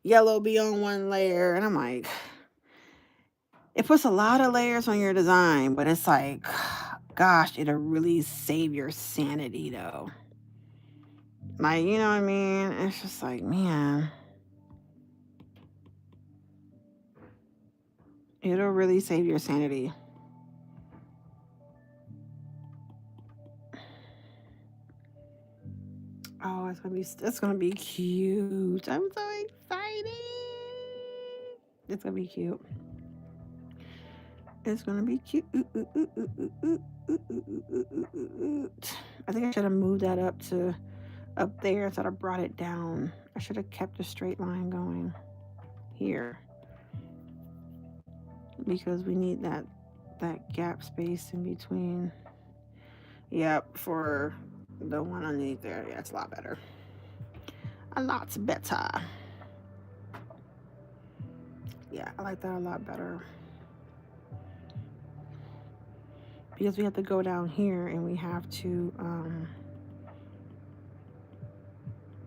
[SPEAKER 1] yellow be on one layer. And I'm like, it puts a lot of layers on your design, but it's like, gosh, it'll really save your sanity though. Like, you know what I mean? It's just like, man, it'll really save your sanity. Oh, it's gonna be cute. I'm so excited. It's gonna be cute. It's gonna be cute. I think I should have moved that up there instead of brought it down. I should have kept a straight line going here because we need that gap space in between. Yep, for the one underneath there. Yeah, it's a lot better. A lot better. Yeah, I like that a lot better. Because we have to go down here and we have to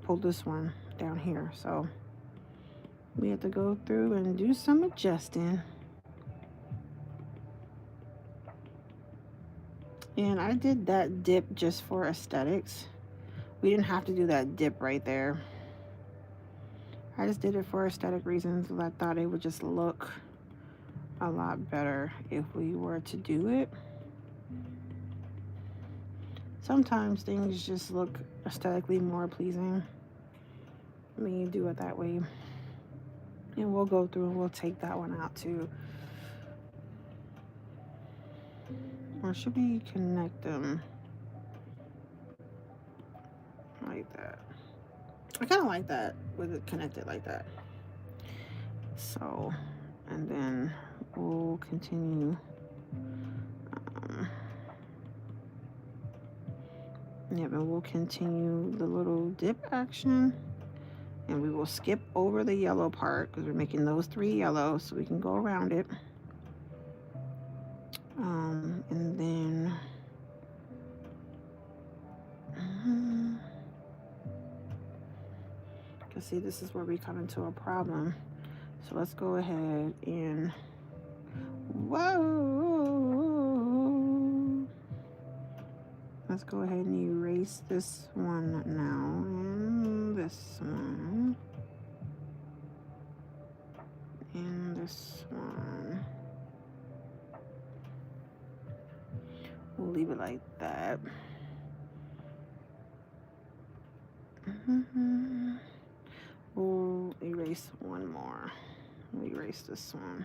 [SPEAKER 1] pull this one down here. So we have to go through and do some adjusting. And I did that dip just for aesthetics. We didn't have to do that dip right there. I just did it for aesthetic reasons. I thought it would just look a lot better if we were to do it. Sometimes things just look aesthetically more pleasing when you do it that way. And we'll go through and we'll take that one out too. Or should we connect them like that? I kind of like that with it connected like that. So, and then we'll continue. Yeah, but we'll continue the little dip action. And we will skip over the yellow part because we're making those 3 yellow so we can go around it. And then cause see, this is where we come into a problem. So let's go ahead and whoa. Let's go ahead and erase this one now, and this one, and this one. We'll leave it like that. We'll erase one more. We'll erase this one.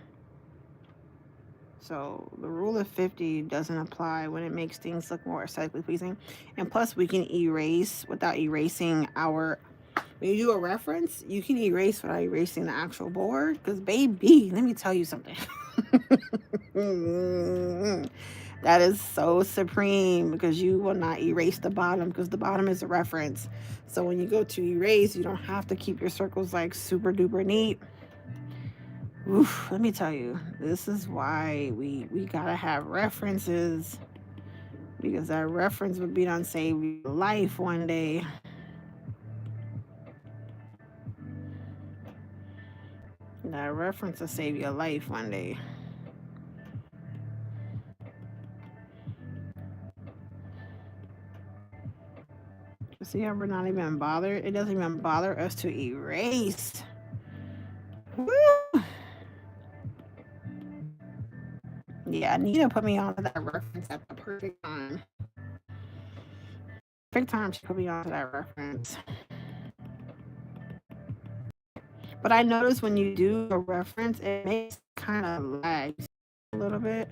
[SPEAKER 1] So the rule of 50 doesn't apply when it makes things look more aesthetically pleasing. And plus, we can erase without erasing our. When you do a reference, you can erase without erasing the actual board. Because, baby, let me tell you something. That is so supreme because you will not erase the bottom because the bottom is a reference. So when you go to erase, you don't have to keep your circles like super duper neat. Oof, let me tell you, this is why we gotta have references, because that reference would be done save your life one day. That reference will save your life one day. See how we're not even bothered? It doesn't even bother us to erase. Woo! Yeah, Nina put me onto that reference at the perfect time. Perfect time she put me onto that reference. But I noticed when you do a reference, it makes kind of lag a little bit.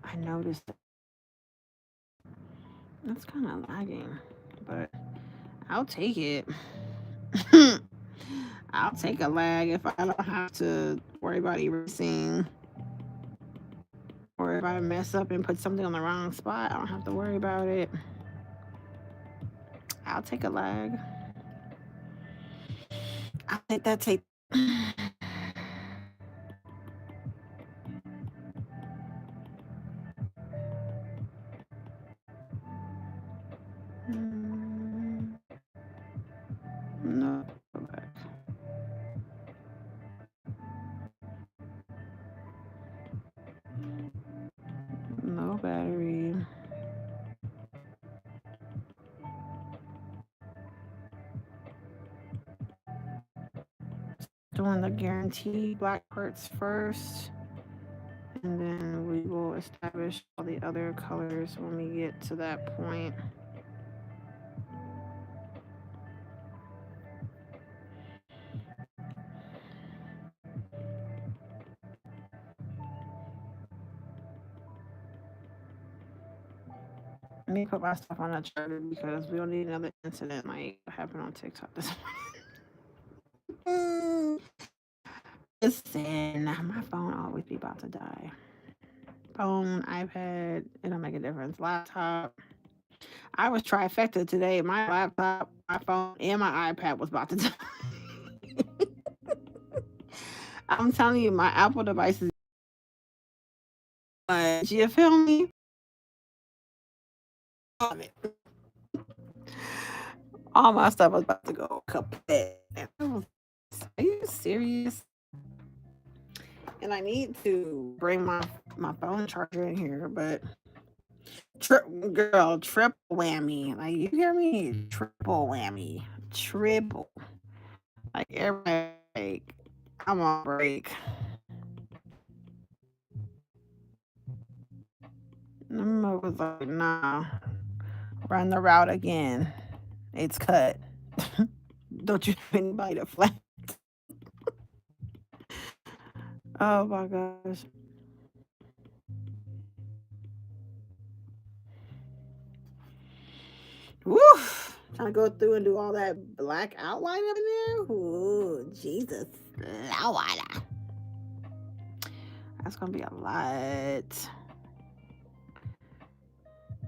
[SPEAKER 1] I noticed that's kind of lagging, but I'll take it. I'll take a lag if I don't have to worry about erasing. Or if I mess up and put something on the wrong spot, I don't have to worry about it. I'll take a lag. I'll take that tape. No, go back. No battery. Doing the guaranteed black parts first, and then we will establish all the other colors when we get to that point. Let me put my stuff on a charger because we don't need another incident like what happened on TikTok this morning. Listen, my phone always be about to die. Phone, iPad, it don't make a difference. Laptop. I was trifecta today. My laptop, my phone, and my iPad was about to die. I'm telling you, my Apple devices. But you feel me? All my stuff was about to go kaput. Are you serious? And I need to bring my phone charger in here, but girl, triple whammy. Like, you hear me? Triple whammy. Triple. Like, everybody, like, I'm on break. I was like, nah, run the route again. It's cut. Don't you have anybody to flat? Oh my gosh. Woo! Trying to go through and do all that black outline up in there. Ooh, Jesus. Lord. That's gonna be a lot.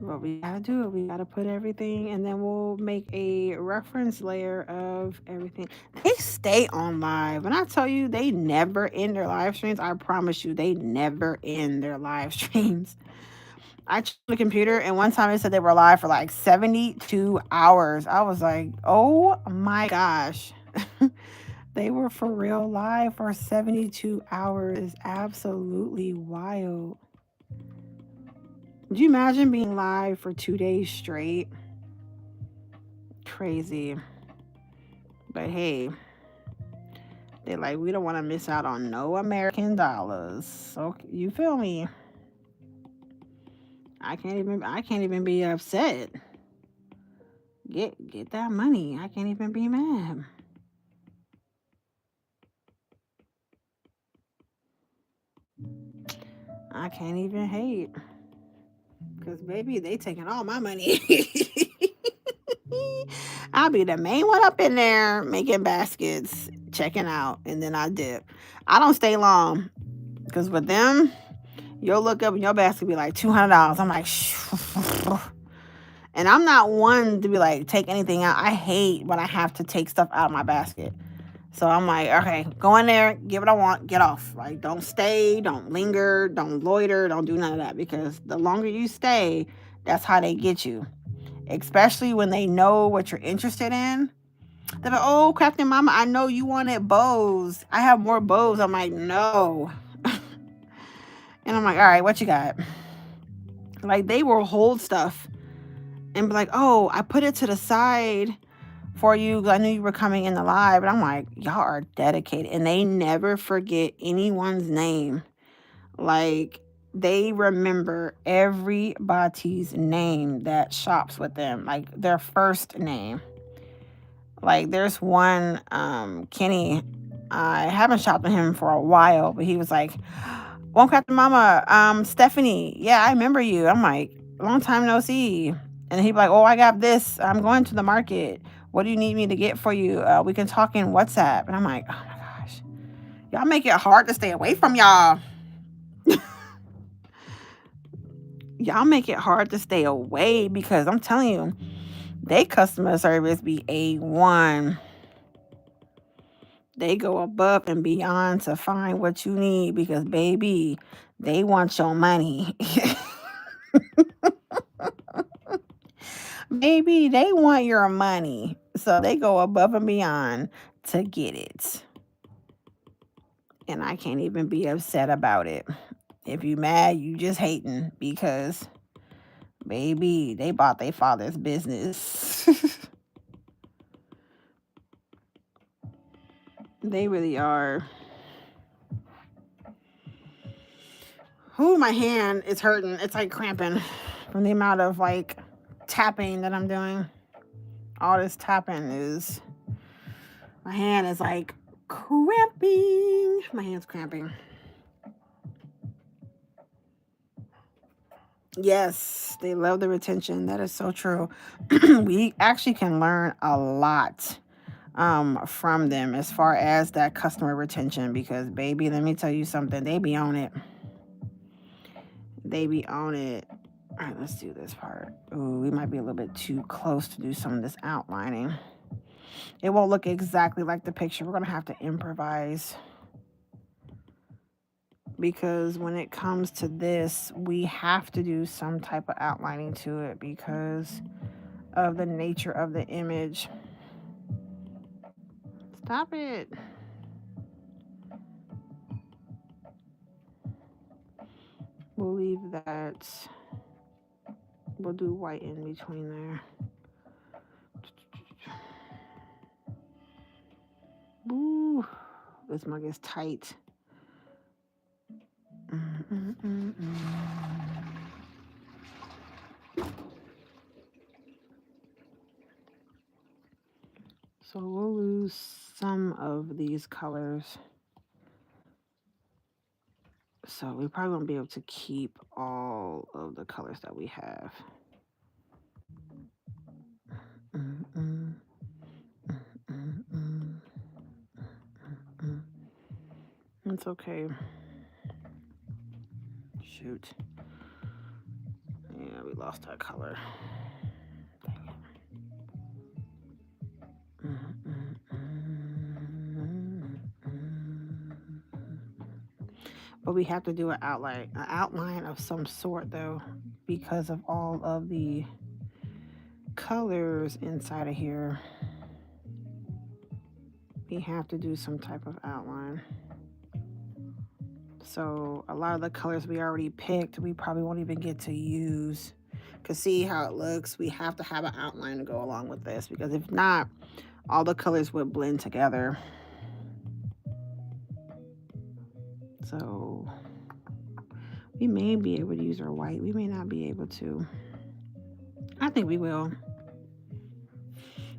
[SPEAKER 1] What we gotta do, we gotta put everything, and then we'll make a reference layer of everything. They stay on live. When I tell you they never end their live streams, I promise you, they never end their live streams. I checked the computer, and one time it said they were live for like 72 hours. I was like, oh my gosh. They were for real live for 72 hours. It's absolutely wild. Do you imagine being live for 2 days straight? Crazy. But hey, they like, we don't want to miss out on no American dollars. So you feel me? I can't even be upset. Get that money. I can't even be mad. I can't even hate. Cause baby, they taking all my money. I'll be the main one up in there making baskets, checking out, and then I dip. I don't stay long. Cause with them, you'll look up and your basket be like $200. I'm like, and I'm not one to be like take anything out. I hate when I have to take stuff out of my basket. So I'm like, okay, go in there, get what I want, get off. Like, don't stay, don't linger, don't loiter, don't do none of that, because the longer you stay, that's how they get you. Especially when they know what you're interested in. They're like, oh, Crafting Mama, I know you wanted bows. I have more bows. I'm like, no. And I'm like, all right, what you got? Like, they will hold stuff and be like, oh, I put it to the side for you because I knew you were coming in the live. And I'm like, y'all are dedicated. And they never forget anyone's name. Like, they remember everybody's name that shops with them, like their first name. Like, there's one, Kenny. I haven't shopped with him for a while, but he was like, One Crafting Mama, Stephanie, yeah, I remember you. I'm like, long time no see. And he'd be like, oh, I got this. I'm going to the market. What do you need me to get for you? We can talk in WhatsApp. And I'm like, oh my gosh. Y'all make it hard to stay away from y'all. Y'all make it hard to stay away because I'm telling you, they customer service be A1. They go above and beyond to find what you need because, baby, they want your money. Baby, they want your money. So they go above and beyond to get it. And I can't even be upset about it. If you mad, you just hating because, baby, they bought their father's business. They really are. Ooh, my hand is hurting. It's like cramping from the amount of like tapping that I'm doing. All this tapping is, my hand is like cramping. My hand's cramping. Yes, they love the retention. That is so true. We actually can learn a lot from them as far as that customer retention because, baby, let me tell you something. They be on it. They be on it. All right, let's do this part. Ooh, we might be a little bit too close to do some of this outlining. It won't look exactly like the picture. We're going to have to improvise. Because when it comes to this, we have to do some type of outlining to it because of the nature of the image. Stop it. We'll leave that. We'll do white in between there. Ooh, this mug is tight. So we'll lose some of these colors. So we probably won't be able to keep all of the colors that we have. It's okay. Shoot. Yeah, we lost that color. But we have to do an outline of some sort though, because of all of the colors inside of here. We have to do some type of outline. So a lot of the colors we already picked, we probably won't even get to use. Because see how it looks, we have to have an outline to go along with this, because if not, all the colors would blend together. So we may be able to use our white. We may not be able to. I think we will.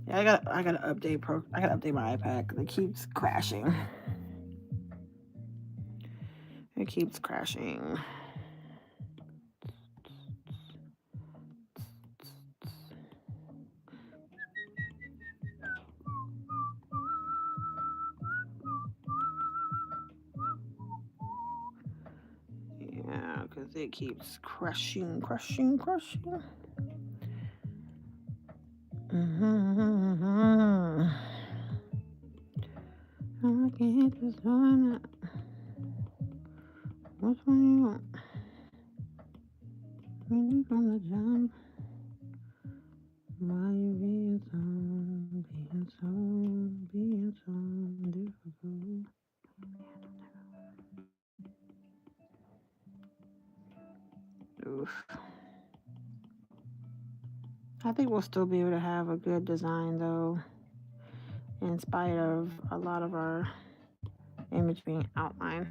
[SPEAKER 1] Yeah, I gotta update my iPad because it keeps crashing. It keeps crashing. Yeah, because it keeps crashing. I can't just join it. Which one you want? Ready from the jump. Why you being so difficult? Oof. I think we'll still be able to have a good design though, in spite of a lot of our image being outlined.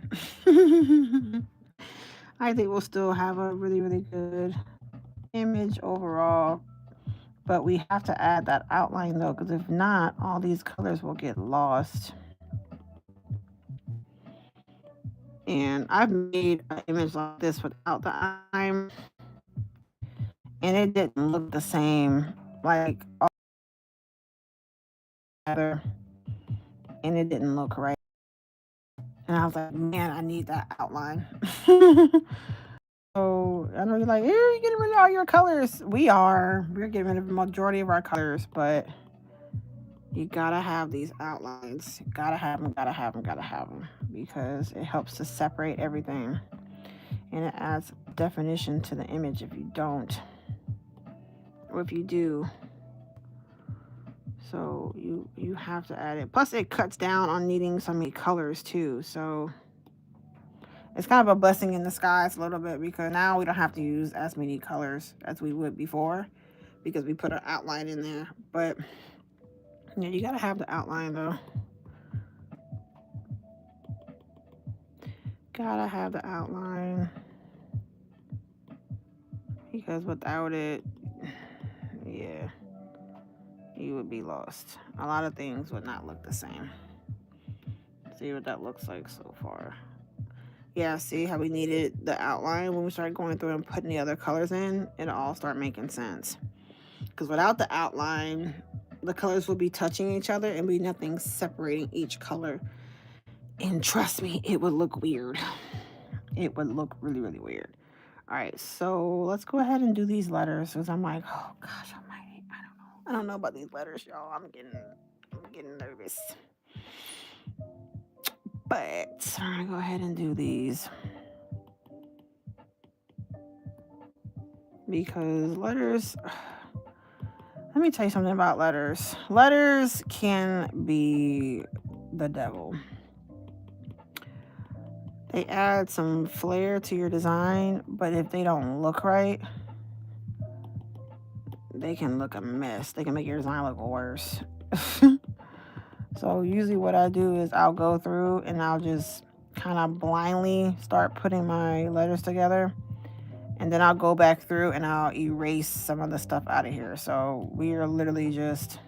[SPEAKER 1] I think we'll still have a really, really good image overall, but we have to add that outline though, because if not, all these colors will get lost. And I've made an image like this without the outline, and it didn't look the same, like all together, and it didn't look right. And I was like, man, I need that outline. So I know you're like, you're getting rid of all your colors. We're getting rid of the majority of our colors, but you gotta have these outlines. Gotta have them, because it helps to separate everything, and it adds definition to the image if you don't, or if you do. So you have to add it. Plus, it cuts down on needing so many colors too. So it's kind of a blessing in disguise a little bit, because now we don't have to use as many colors as we would before, because we put an outline in there. But yeah, you gotta have the outline though. Gotta have the outline, because without it, yeah, you would be lost. A lot of things would not look the same. See what that looks like so far. Yeah, see how we needed the outline when we started going through and putting the other colors in, it'll all start making sense. Because without the outline, the colors will be touching each other and be nothing separating each color. And trust me, it would look weird. It would look really, really weird. All right, so let's go ahead and do these letters, because I'm like, oh gosh almighty, I don't know about these letters, y'all. I'm getting nervous. But I'm gonna go ahead and do these, because letters, let me tell you something about letters. Letters can be the devil. They add some flair to your design, but if they don't look right, they can look a mess. They can make your design look worse. So usually what I do is I'll go through and I'll just kind of blindly start putting my letters together, and then I'll go back through and I'll erase some of the stuff out of here. So we are literally just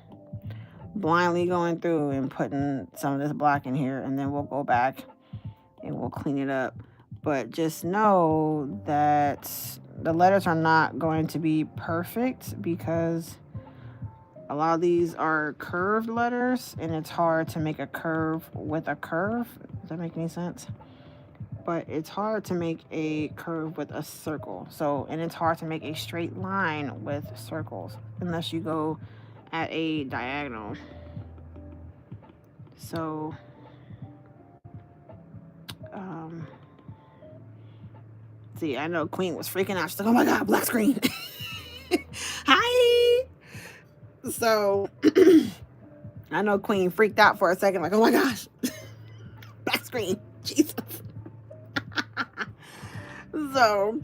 [SPEAKER 1] blindly going through and putting some of this black in here, and then we'll go back and we'll clean it up. But just know that the letters are not going to be perfect, because a lot of these are curved letters, and it's hard to make a curve with a curve. Does that make any sense? but it's hard to make a curve with a circle. So, and it's hard to make a straight line with circles unless you go at a diagonal. So, um, see, I know Queen was freaking out. She's like, oh my God, black screen. Hi. So, I know Queen freaked out for a second, like, oh my gosh, black screen. Jesus. So,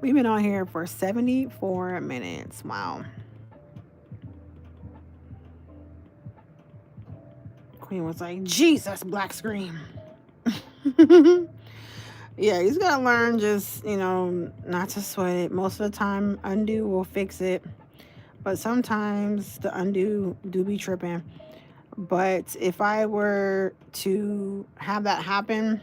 [SPEAKER 1] we've been on here for 74 minutes. Wow. Queen was like, Jesus, black screen. Yeah, he's got to learn just, not to sweat it. Most of the time, undo will fix it. But sometimes the undo do be tripping. But if I were to have that happen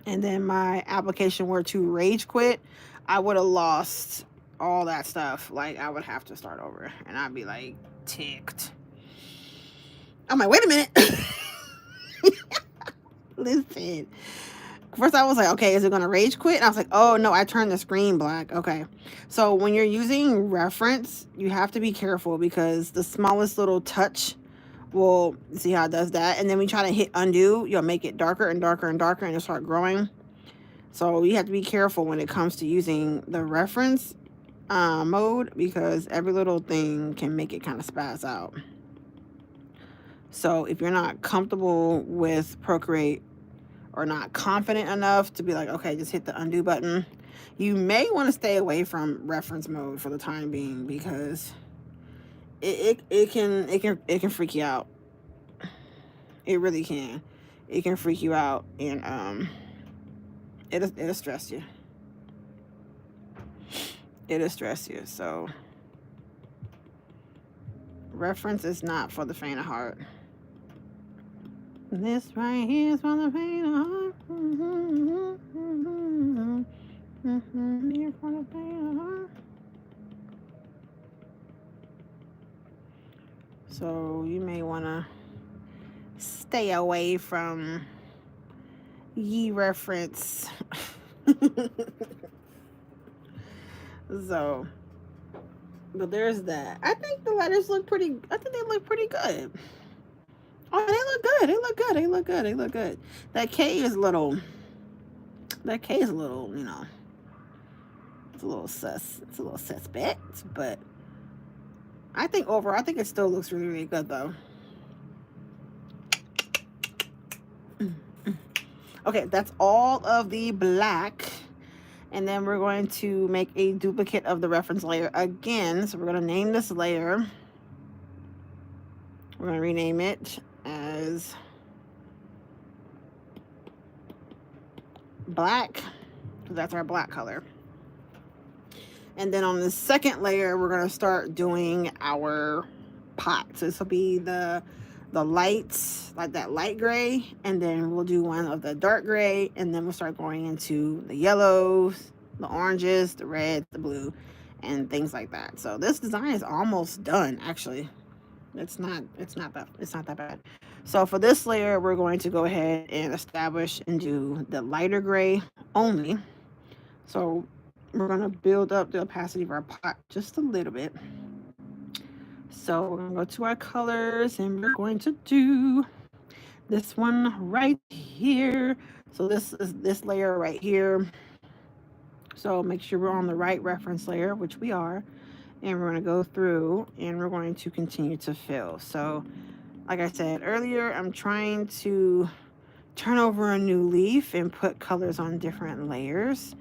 [SPEAKER 1] and then my application were to rage quit, I would have lost all that stuff. Like, I would have to start over. And I'd be like, ticked. I'm like, wait a minute. Listen. First I was like, okay, is it going to rage quit? And I was like, oh no, I turned the screen black. Okay. So when you're using reference, you have to be careful because the smallest little touch will, see how it does that. And then when you try to hit undo, you'll make it darker and darker and darker and it'll start growing. So you have to be careful when it comes to using the reference mode because every little thing can make it kind of spaz out. So if you're not comfortable with Procreate or not confident enough to be like, okay, just hit the undo button, you may want to stay away from reference mode for the time being because it can freak you out. It really can. It can freak you out and it'll stress you. It'll stress you. So reference is not for the faint of heart. This right here is for the faint of heart. Here for the faint of heart. So you may want to stay away from ye reference. So, but there's that. I think the letters look pretty. I think they look pretty good. Oh, they look good. They look good. They look good. They look good. That K is a little. That K is a little. It's a little sus. It's a little suspect. But I think overall, I think it still looks really, really good though. Okay, that's all of the black. And then we're going to make a duplicate of the reference layer again. So we're going to name this layer. We're going to rename it as black, because that's our black color. And then on the second layer, we're going to start doing our pot. So this will be the lights, like that light gray, and then we'll do one of the dark gray, and then we'll start going into the yellows, the oranges, the red, the blue, and things like that. So this design is almost done, actually. It's not that bad. So for this layer, we're going to go ahead and establish and do the lighter gray only. So we're going to build up the opacity of our pot just a little bit. So we're going to go to our colors and we're going to do this one right here. So this is this layer right here. So make sure we're on the right reference layer, which we are. And we're going to go through and we're going to continue to fill. So like I said earlier, I'm trying to turn over a new leaf and put colors on different layers.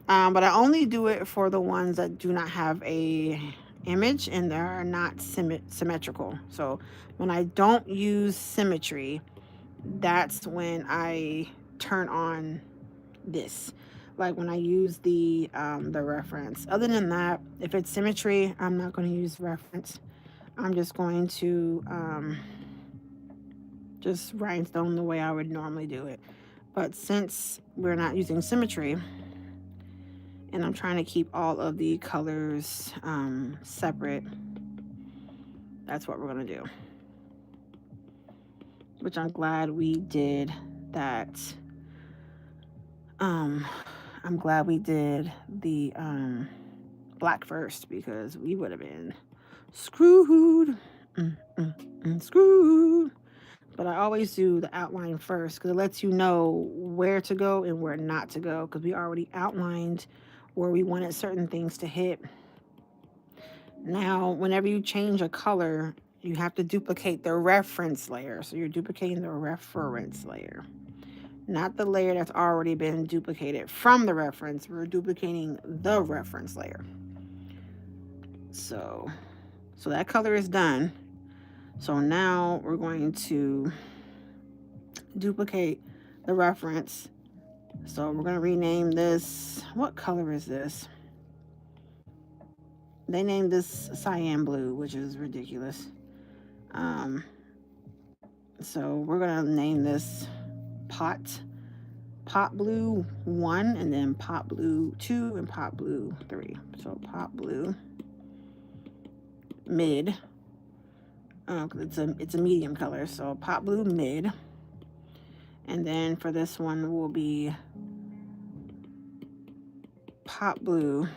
[SPEAKER 1] But I only do it for the ones that do not have a image and they are not symmetrical. So when I don't use symmetry, that's when I turn on this, like when I use the reference. Other than that, if it's symmetry, I'm not going to use reference. I'm just going to just rhinestone the way I would normally do it. But since we're not using symmetry, and I'm trying to keep all of the colors separate, that's what we're going to do. which I'm glad we did that. Um, I'm glad we did the black first because we would have been screwed. Screwed. But I always do the outline first because it lets you know where to go and where not to go because we already outlined where we wanted certain things to hit. Now, whenever you change a color, you have to duplicate the reference layer. So you're duplicating the reference layer, not the layer that's already been duplicated from the reference. We're duplicating the reference layer. So that color is done. So now we're going to duplicate the reference. So we're going to rename this. What color is this? They named this cyan blue, which is ridiculous. So we're going to name this pot blue 1 and then pot blue 2 and pot blue 3. So pot blue mid. It's a medium color. So pot blue mid. And then for this one will be pot blue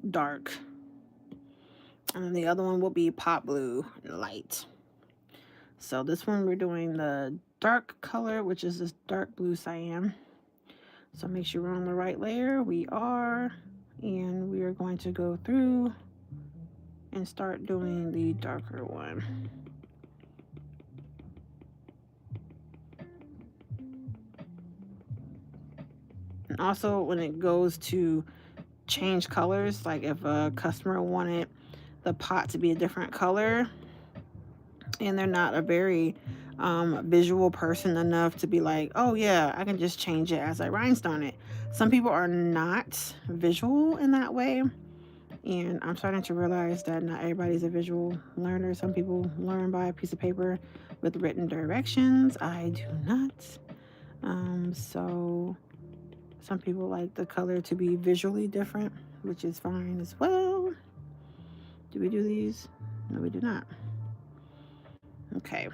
[SPEAKER 1] dark. And the other one will be pot blue light. So this one we're doing the dark color, which is this dark blue cyan. So make sure we're on the right layer. We are. And we are going to go through and start doing the darker one. And also when it goes to change colors, like if a customer wanted the pot to be a different color and they're not a very visual person enough to be like, oh yeah, I can just change it as I rhinestone it. Some people are not visual in that way, and I'm starting to realize that not everybody's a visual learner. Some people learn by a piece of paper with written directions. I do not. So some people like the color to be visually different, which is fine as well. Do we do these? No, we do not. Okay.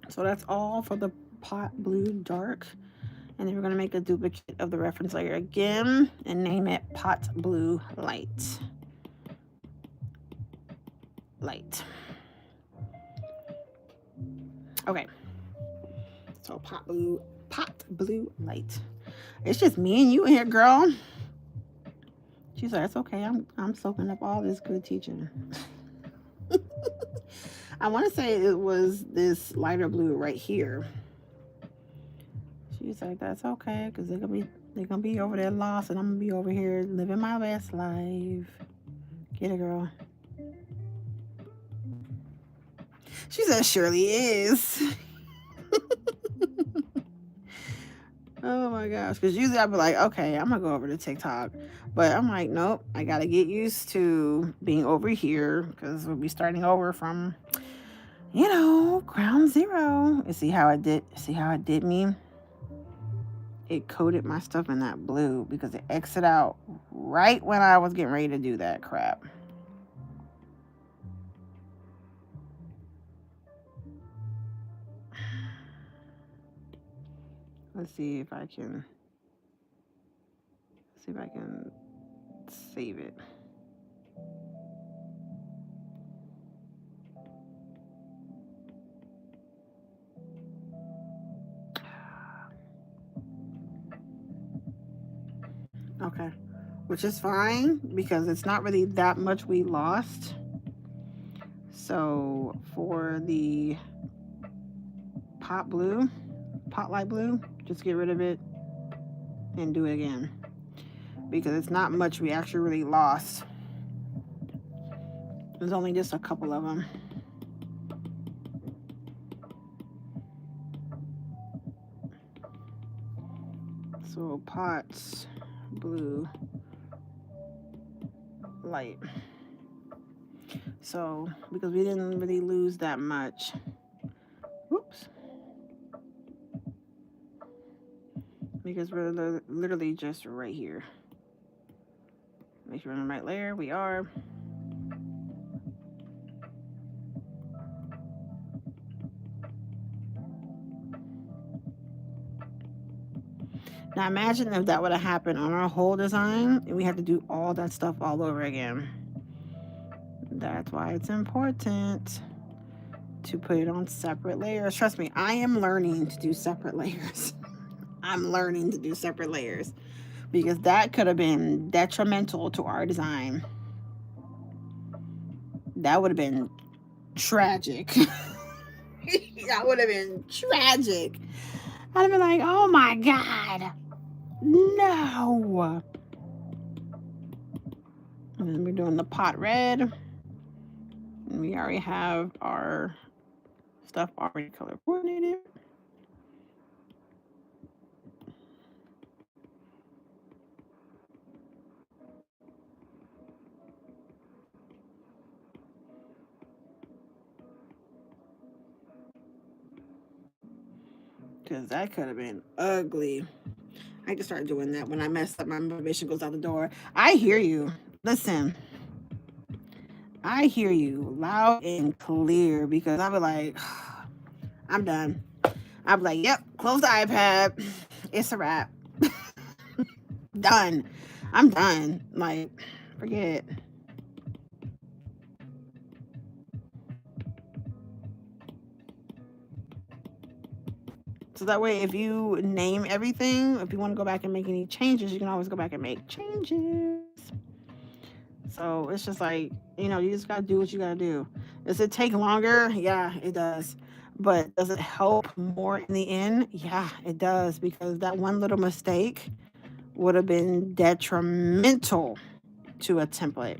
[SPEAKER 1] So that's all for the pot blue dark. And then we're going to make a duplicate of the reference layer again and name it pot blue light. Light. Okay. So pot blue light. It's just me and you in here, girl. She's like, it's okay. I'm soaking up all this good teaching. I want to say it was this lighter blue right here. She's like, that's okay, because they're gonna be over there lost, and I'm gonna be over here living my best life. Get it, girl. She said, surely is. Oh my gosh, because usually I'd be like, okay, I'm gonna go over to TikTok, but I'm like, nope, I gotta get used to being over here because we'll be starting over from, ground zero. And see how it did me? It coated my stuff in that blue because it exited out right when I was getting ready to do that crap. Let's see if I can save it. Okay, which is fine because it's not really that much we lost. So for the pot light blue, just get rid of it and do it again because it's not much we actually really lost. There's only just a couple of them. So pots blue light. So because we didn't really lose that much. Whoops. Because we're literally just right here. Make sure we're on the right layer. We are. Now imagine if that would have happened on our whole design and we had to do all that stuff all over again. That's why it's important to put it on separate layers. Trust me, I am learning to do separate layers. I'm learning to do separate layers because that could have been detrimental to our design. That would have been tragic. That would have been tragic. I'd have been like, oh my God, no. And then we're doing the pot red. And we already have our stuff already color coordinated. Because that could have been ugly. I just started doing that when I mess up. My motivation goes out the door. I hear you. Listen, I hear you loud and clear because I'll be like, I'm done. I'll be like, yep, close the iPad. It's a wrap. Done. I'm done. Like, forget it. So that way, if you name everything, if you want to go back and make any changes, you can always go back and make changes. So it's just like, you just got to do what you got to do. Does it take longer? Yeah, it does. But does it help more in the end? Yeah, it does. Because that one little mistake would have been detrimental to a template.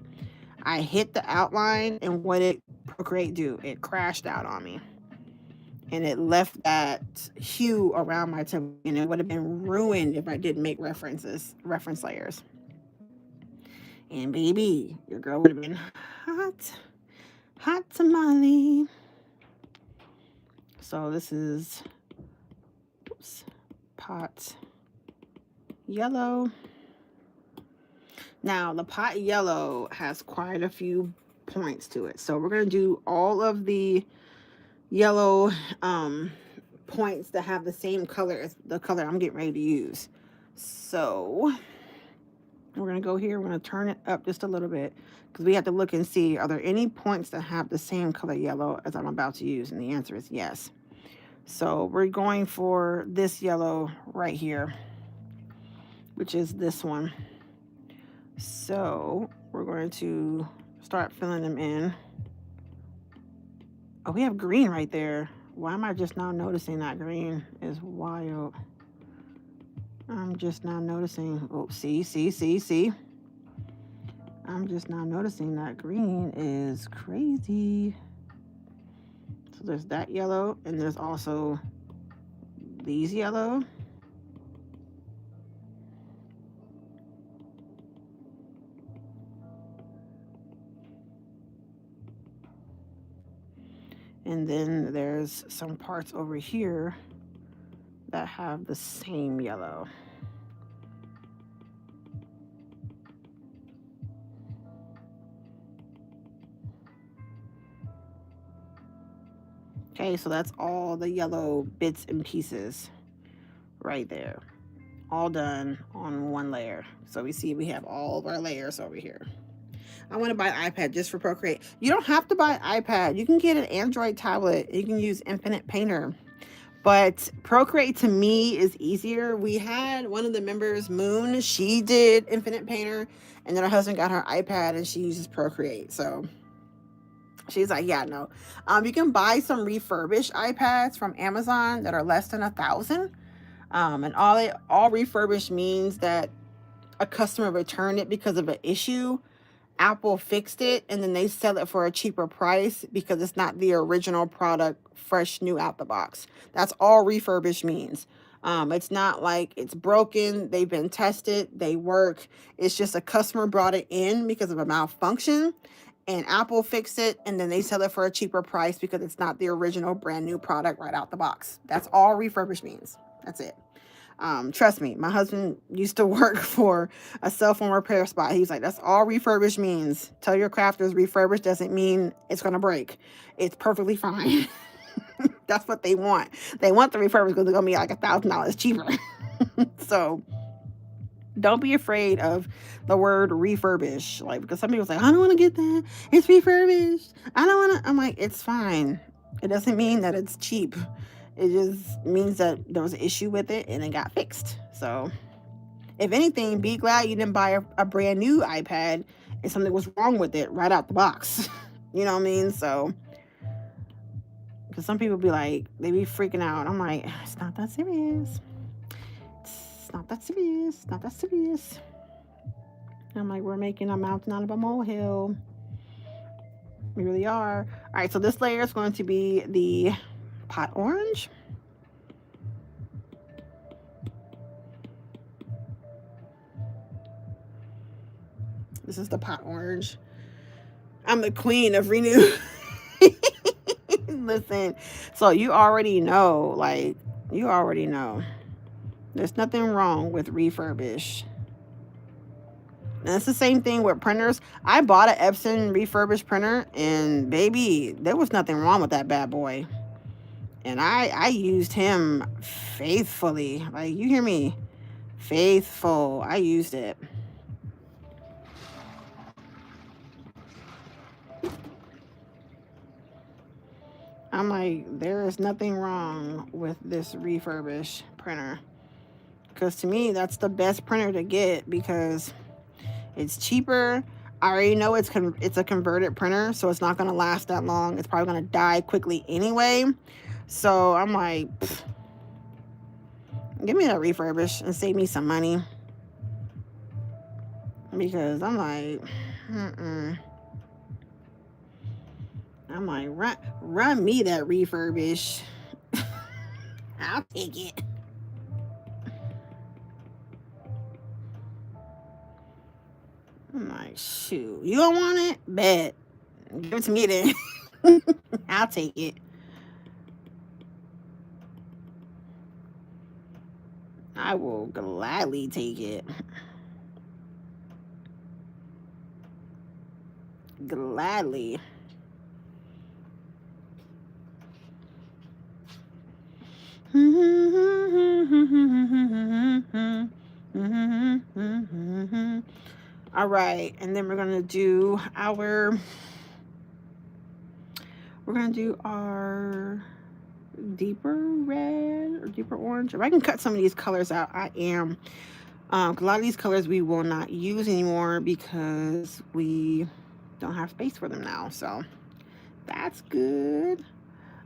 [SPEAKER 1] I hit the outline, and what did Procreate do? It crashed out on me. And it left that hue around my template, and it would have been ruined if I didn't make reference layers. And baby, your girl would have been hot tamale. So this is pot yellow. Now the pot yellow has quite a few points to it. So we're going to do all of the yellow points that have the same color as the color I'm getting ready to use. So we're going to go here. We're going to turn it up just a little bit because we have to look and see, are there any points that have the same color yellow as I'm about to use? And the answer is yes. So we're going for this yellow right here, which is this one. So we're going to start filling them in. Oh, we have green right there. Why am I just now noticing that green is wild? I'm just now noticing. Oh, see. I'm just now noticing that green is crazy. So there's that yellow, and there's also these yellow. And then there's some parts over here that have the same yellow. Okay, so that's all the yellow bits and pieces right there. All done on one layer. So we see we have all of our layers over here. I want to buy an iPad just for Procreate. You don't have to buy an iPad. You can get an Android tablet. You can use Infinite Painter. But Procreate to me is easier. We had one of the members, Moon, she did Infinite Painter, and then her husband got her iPad and she uses Procreate. So she's like, yeah, no. You can buy some refurbished iPads from Amazon that are less than $1,000. And all refurbished means that a customer returned it because of an issue. Apple fixed it, and then they sell it for a cheaper price because it's not the original product, fresh, new out the box. That's all refurbished means. It's not like it's broken, they've been tested, they work. It's just a customer brought it in because of a malfunction, and Apple fixed it, and then they sell it for a cheaper price because it's not the original brand new product right out the box. That's all refurbished means. That's it. Trust me, my husband used to work for a cell phone repair spot. He's like, that's all refurbished means. Tell your crafters refurbished doesn't mean it's going to break. It's perfectly fine. That's what they want. They want the refurbished because they're going to be like $1,000 cheaper. So don't be afraid of the word refurbish. Like, because some people say, I don't want to get that. It's refurbished. I don't want to. I'm like, it's fine. It doesn't mean that it's cheap. It just means that there was an issue with it and it got fixed. So, if anything, be glad you didn't buy a brand new iPad and something was wrong with it right out the box. You know what I mean? So, because some people be like, they be freaking out. I'm like, it's not that serious. It's not that serious. It's not that serious. I'm like, we're making a mountain out of a molehill. We really are. All right, so this layer is going to be the pot orange. This is the pot orange. I'm the queen of Renew. Listen, so you already know, like, you already know. There's nothing wrong with refurbish. And it's the same thing with printers. I bought an Epson refurbished printer, and baby, there was nothing wrong with that bad boy. And I used him faithfully. Like, you hear me? Faithful. I used it. I'm like, there is nothing wrong with this refurbish printer. Because to me, that's the best printer to get because it's cheaper. I already know it's a converted printer, so it's not going to last that long. It's probably going to die quickly anyway. So I'm like, give me that refurbish and save me some money. Because I'm like, I'm like, run me that refurbish. I'll take it. I'm like, shoot, you don't want it? Bet. Give it to me then. I'll take it. I will gladly take it. Gladly. All right, and then we're gonna do our deeper red or deeper orange. If I can cut some of these colors out, I am. A lot of these colors we will not use anymore because we don't have space for them now. So that's good.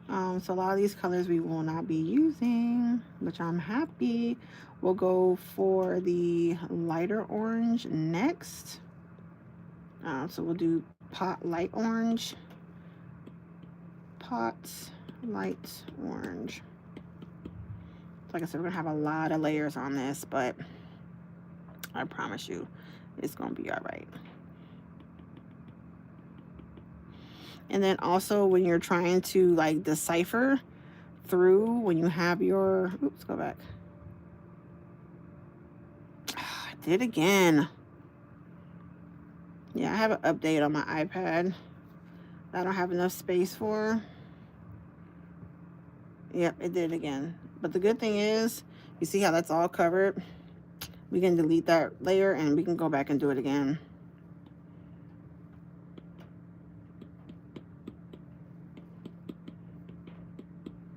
[SPEAKER 1] So a lot of these colors we will not be using, which I'm happy. We'll go for the lighter orange next. So we'll do pot light orange, pot light orange. Like I said, we're gonna have a lot of layers on this, but I promise you it's gonna be all right. And then also when you're trying to like decipher through, when you have your, oops, go back. I did again. Yeah, I have an update on my iPad that I don't have enough space for. Yep, it did again. But the good thing is, you see how that's all covered? We can delete that layer and we can go back and do it again.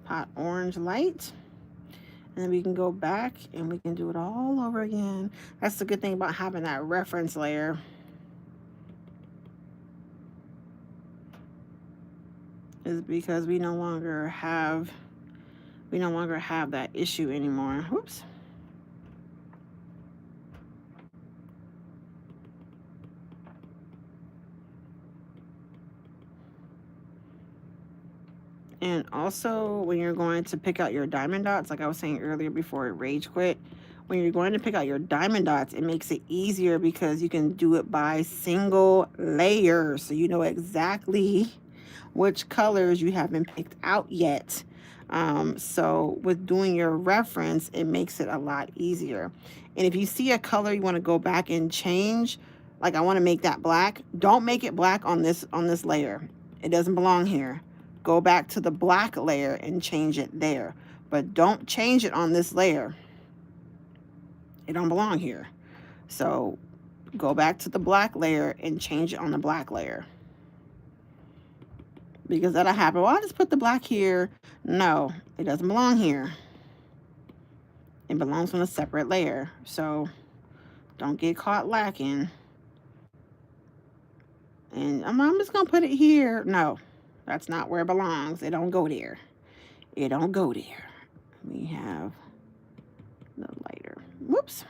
[SPEAKER 1] Hot orange light. And then we can go back and we can do it all over again. That's the good thing about having that reference layer. Is because we no longer have that issue anymore. Whoops. And also when you're going to pick out your diamond dots, like I was saying earlier before it rage quit, when you're going to pick out your diamond dots, it makes it easier because you can do it by single layer. So you know exactly which colors you haven't picked out yet. So with doing your reference, it makes it a lot easier. And if you see a color you want to go back and change, like I want to make that black, don't make it black on this layer. It doesn't belong here. Go back to the black layer and change it there. But don't change it on this layer. It don't belong here. So go back to the black layer and change it on the black layer. Because that'll happen. Well, I'll just put the black here. No, it doesn't belong here. It belongs on a separate layer. So don't get caught lacking. And I'm just going to put it here. No, that's not where it belongs. It don't go there. It don't go there. We have the lighter. Whoops.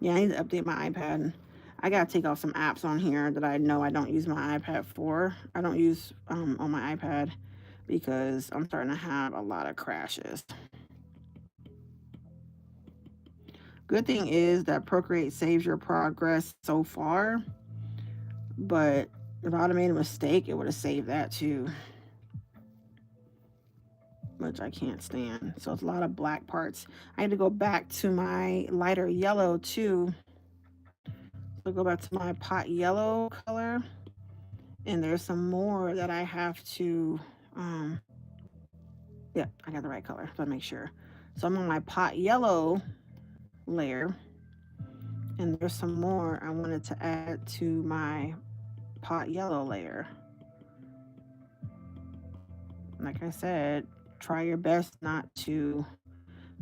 [SPEAKER 1] Yeah, I need to update my iPad. I got to take off some apps on here that I know I don't use my iPad for. I don't use on my iPad because I'm starting to have a lot of crashes. Good thing is that Procreate saves your progress so far, but if I'd have made a mistake, it would have saved that too, which I can't stand. So it's a lot of black parts. I had to go back to my lighter yellow too. So go back to my pot yellow color, and there's some more that I have to, yeah, I got the right color, so I make sure. So I'm on my pot yellow layer, and there's some more I wanted to add to my pot yellow layer. Like I said, try your best not to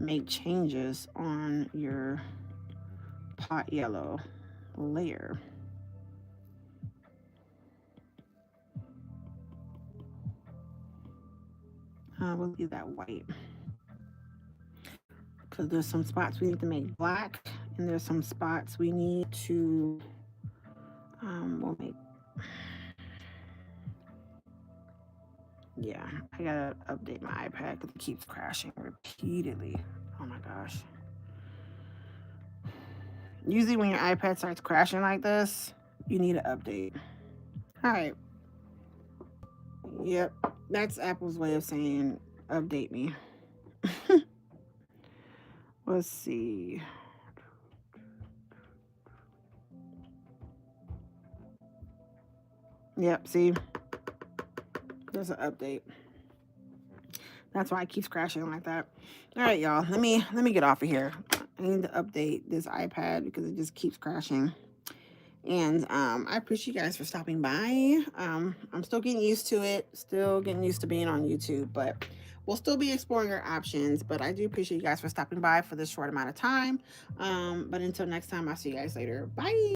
[SPEAKER 1] make changes on your pot yellow layer. We'll leave that white because there's some spots we need to make black, and there's some spots we need to we'll make, yeah, I gotta update my iPad because it keeps crashing repeatedly. Oh my gosh. Usually when your iPad starts crashing like this, you need an update. All right. Yep, that's Apple's way of saying update me. Let's see. Yep, see? There's an update. That's why it keeps crashing like that. All right, y'all. Let me get off of here. I need to update this iPad because it just keeps crashing. And I appreciate you guys for stopping by. I'm still getting used to it. Still getting used to being on YouTube, but we'll still be exploring our options. But I do appreciate you guys for stopping by for this short amount of time. But until next time, I'll see you guys later. Bye.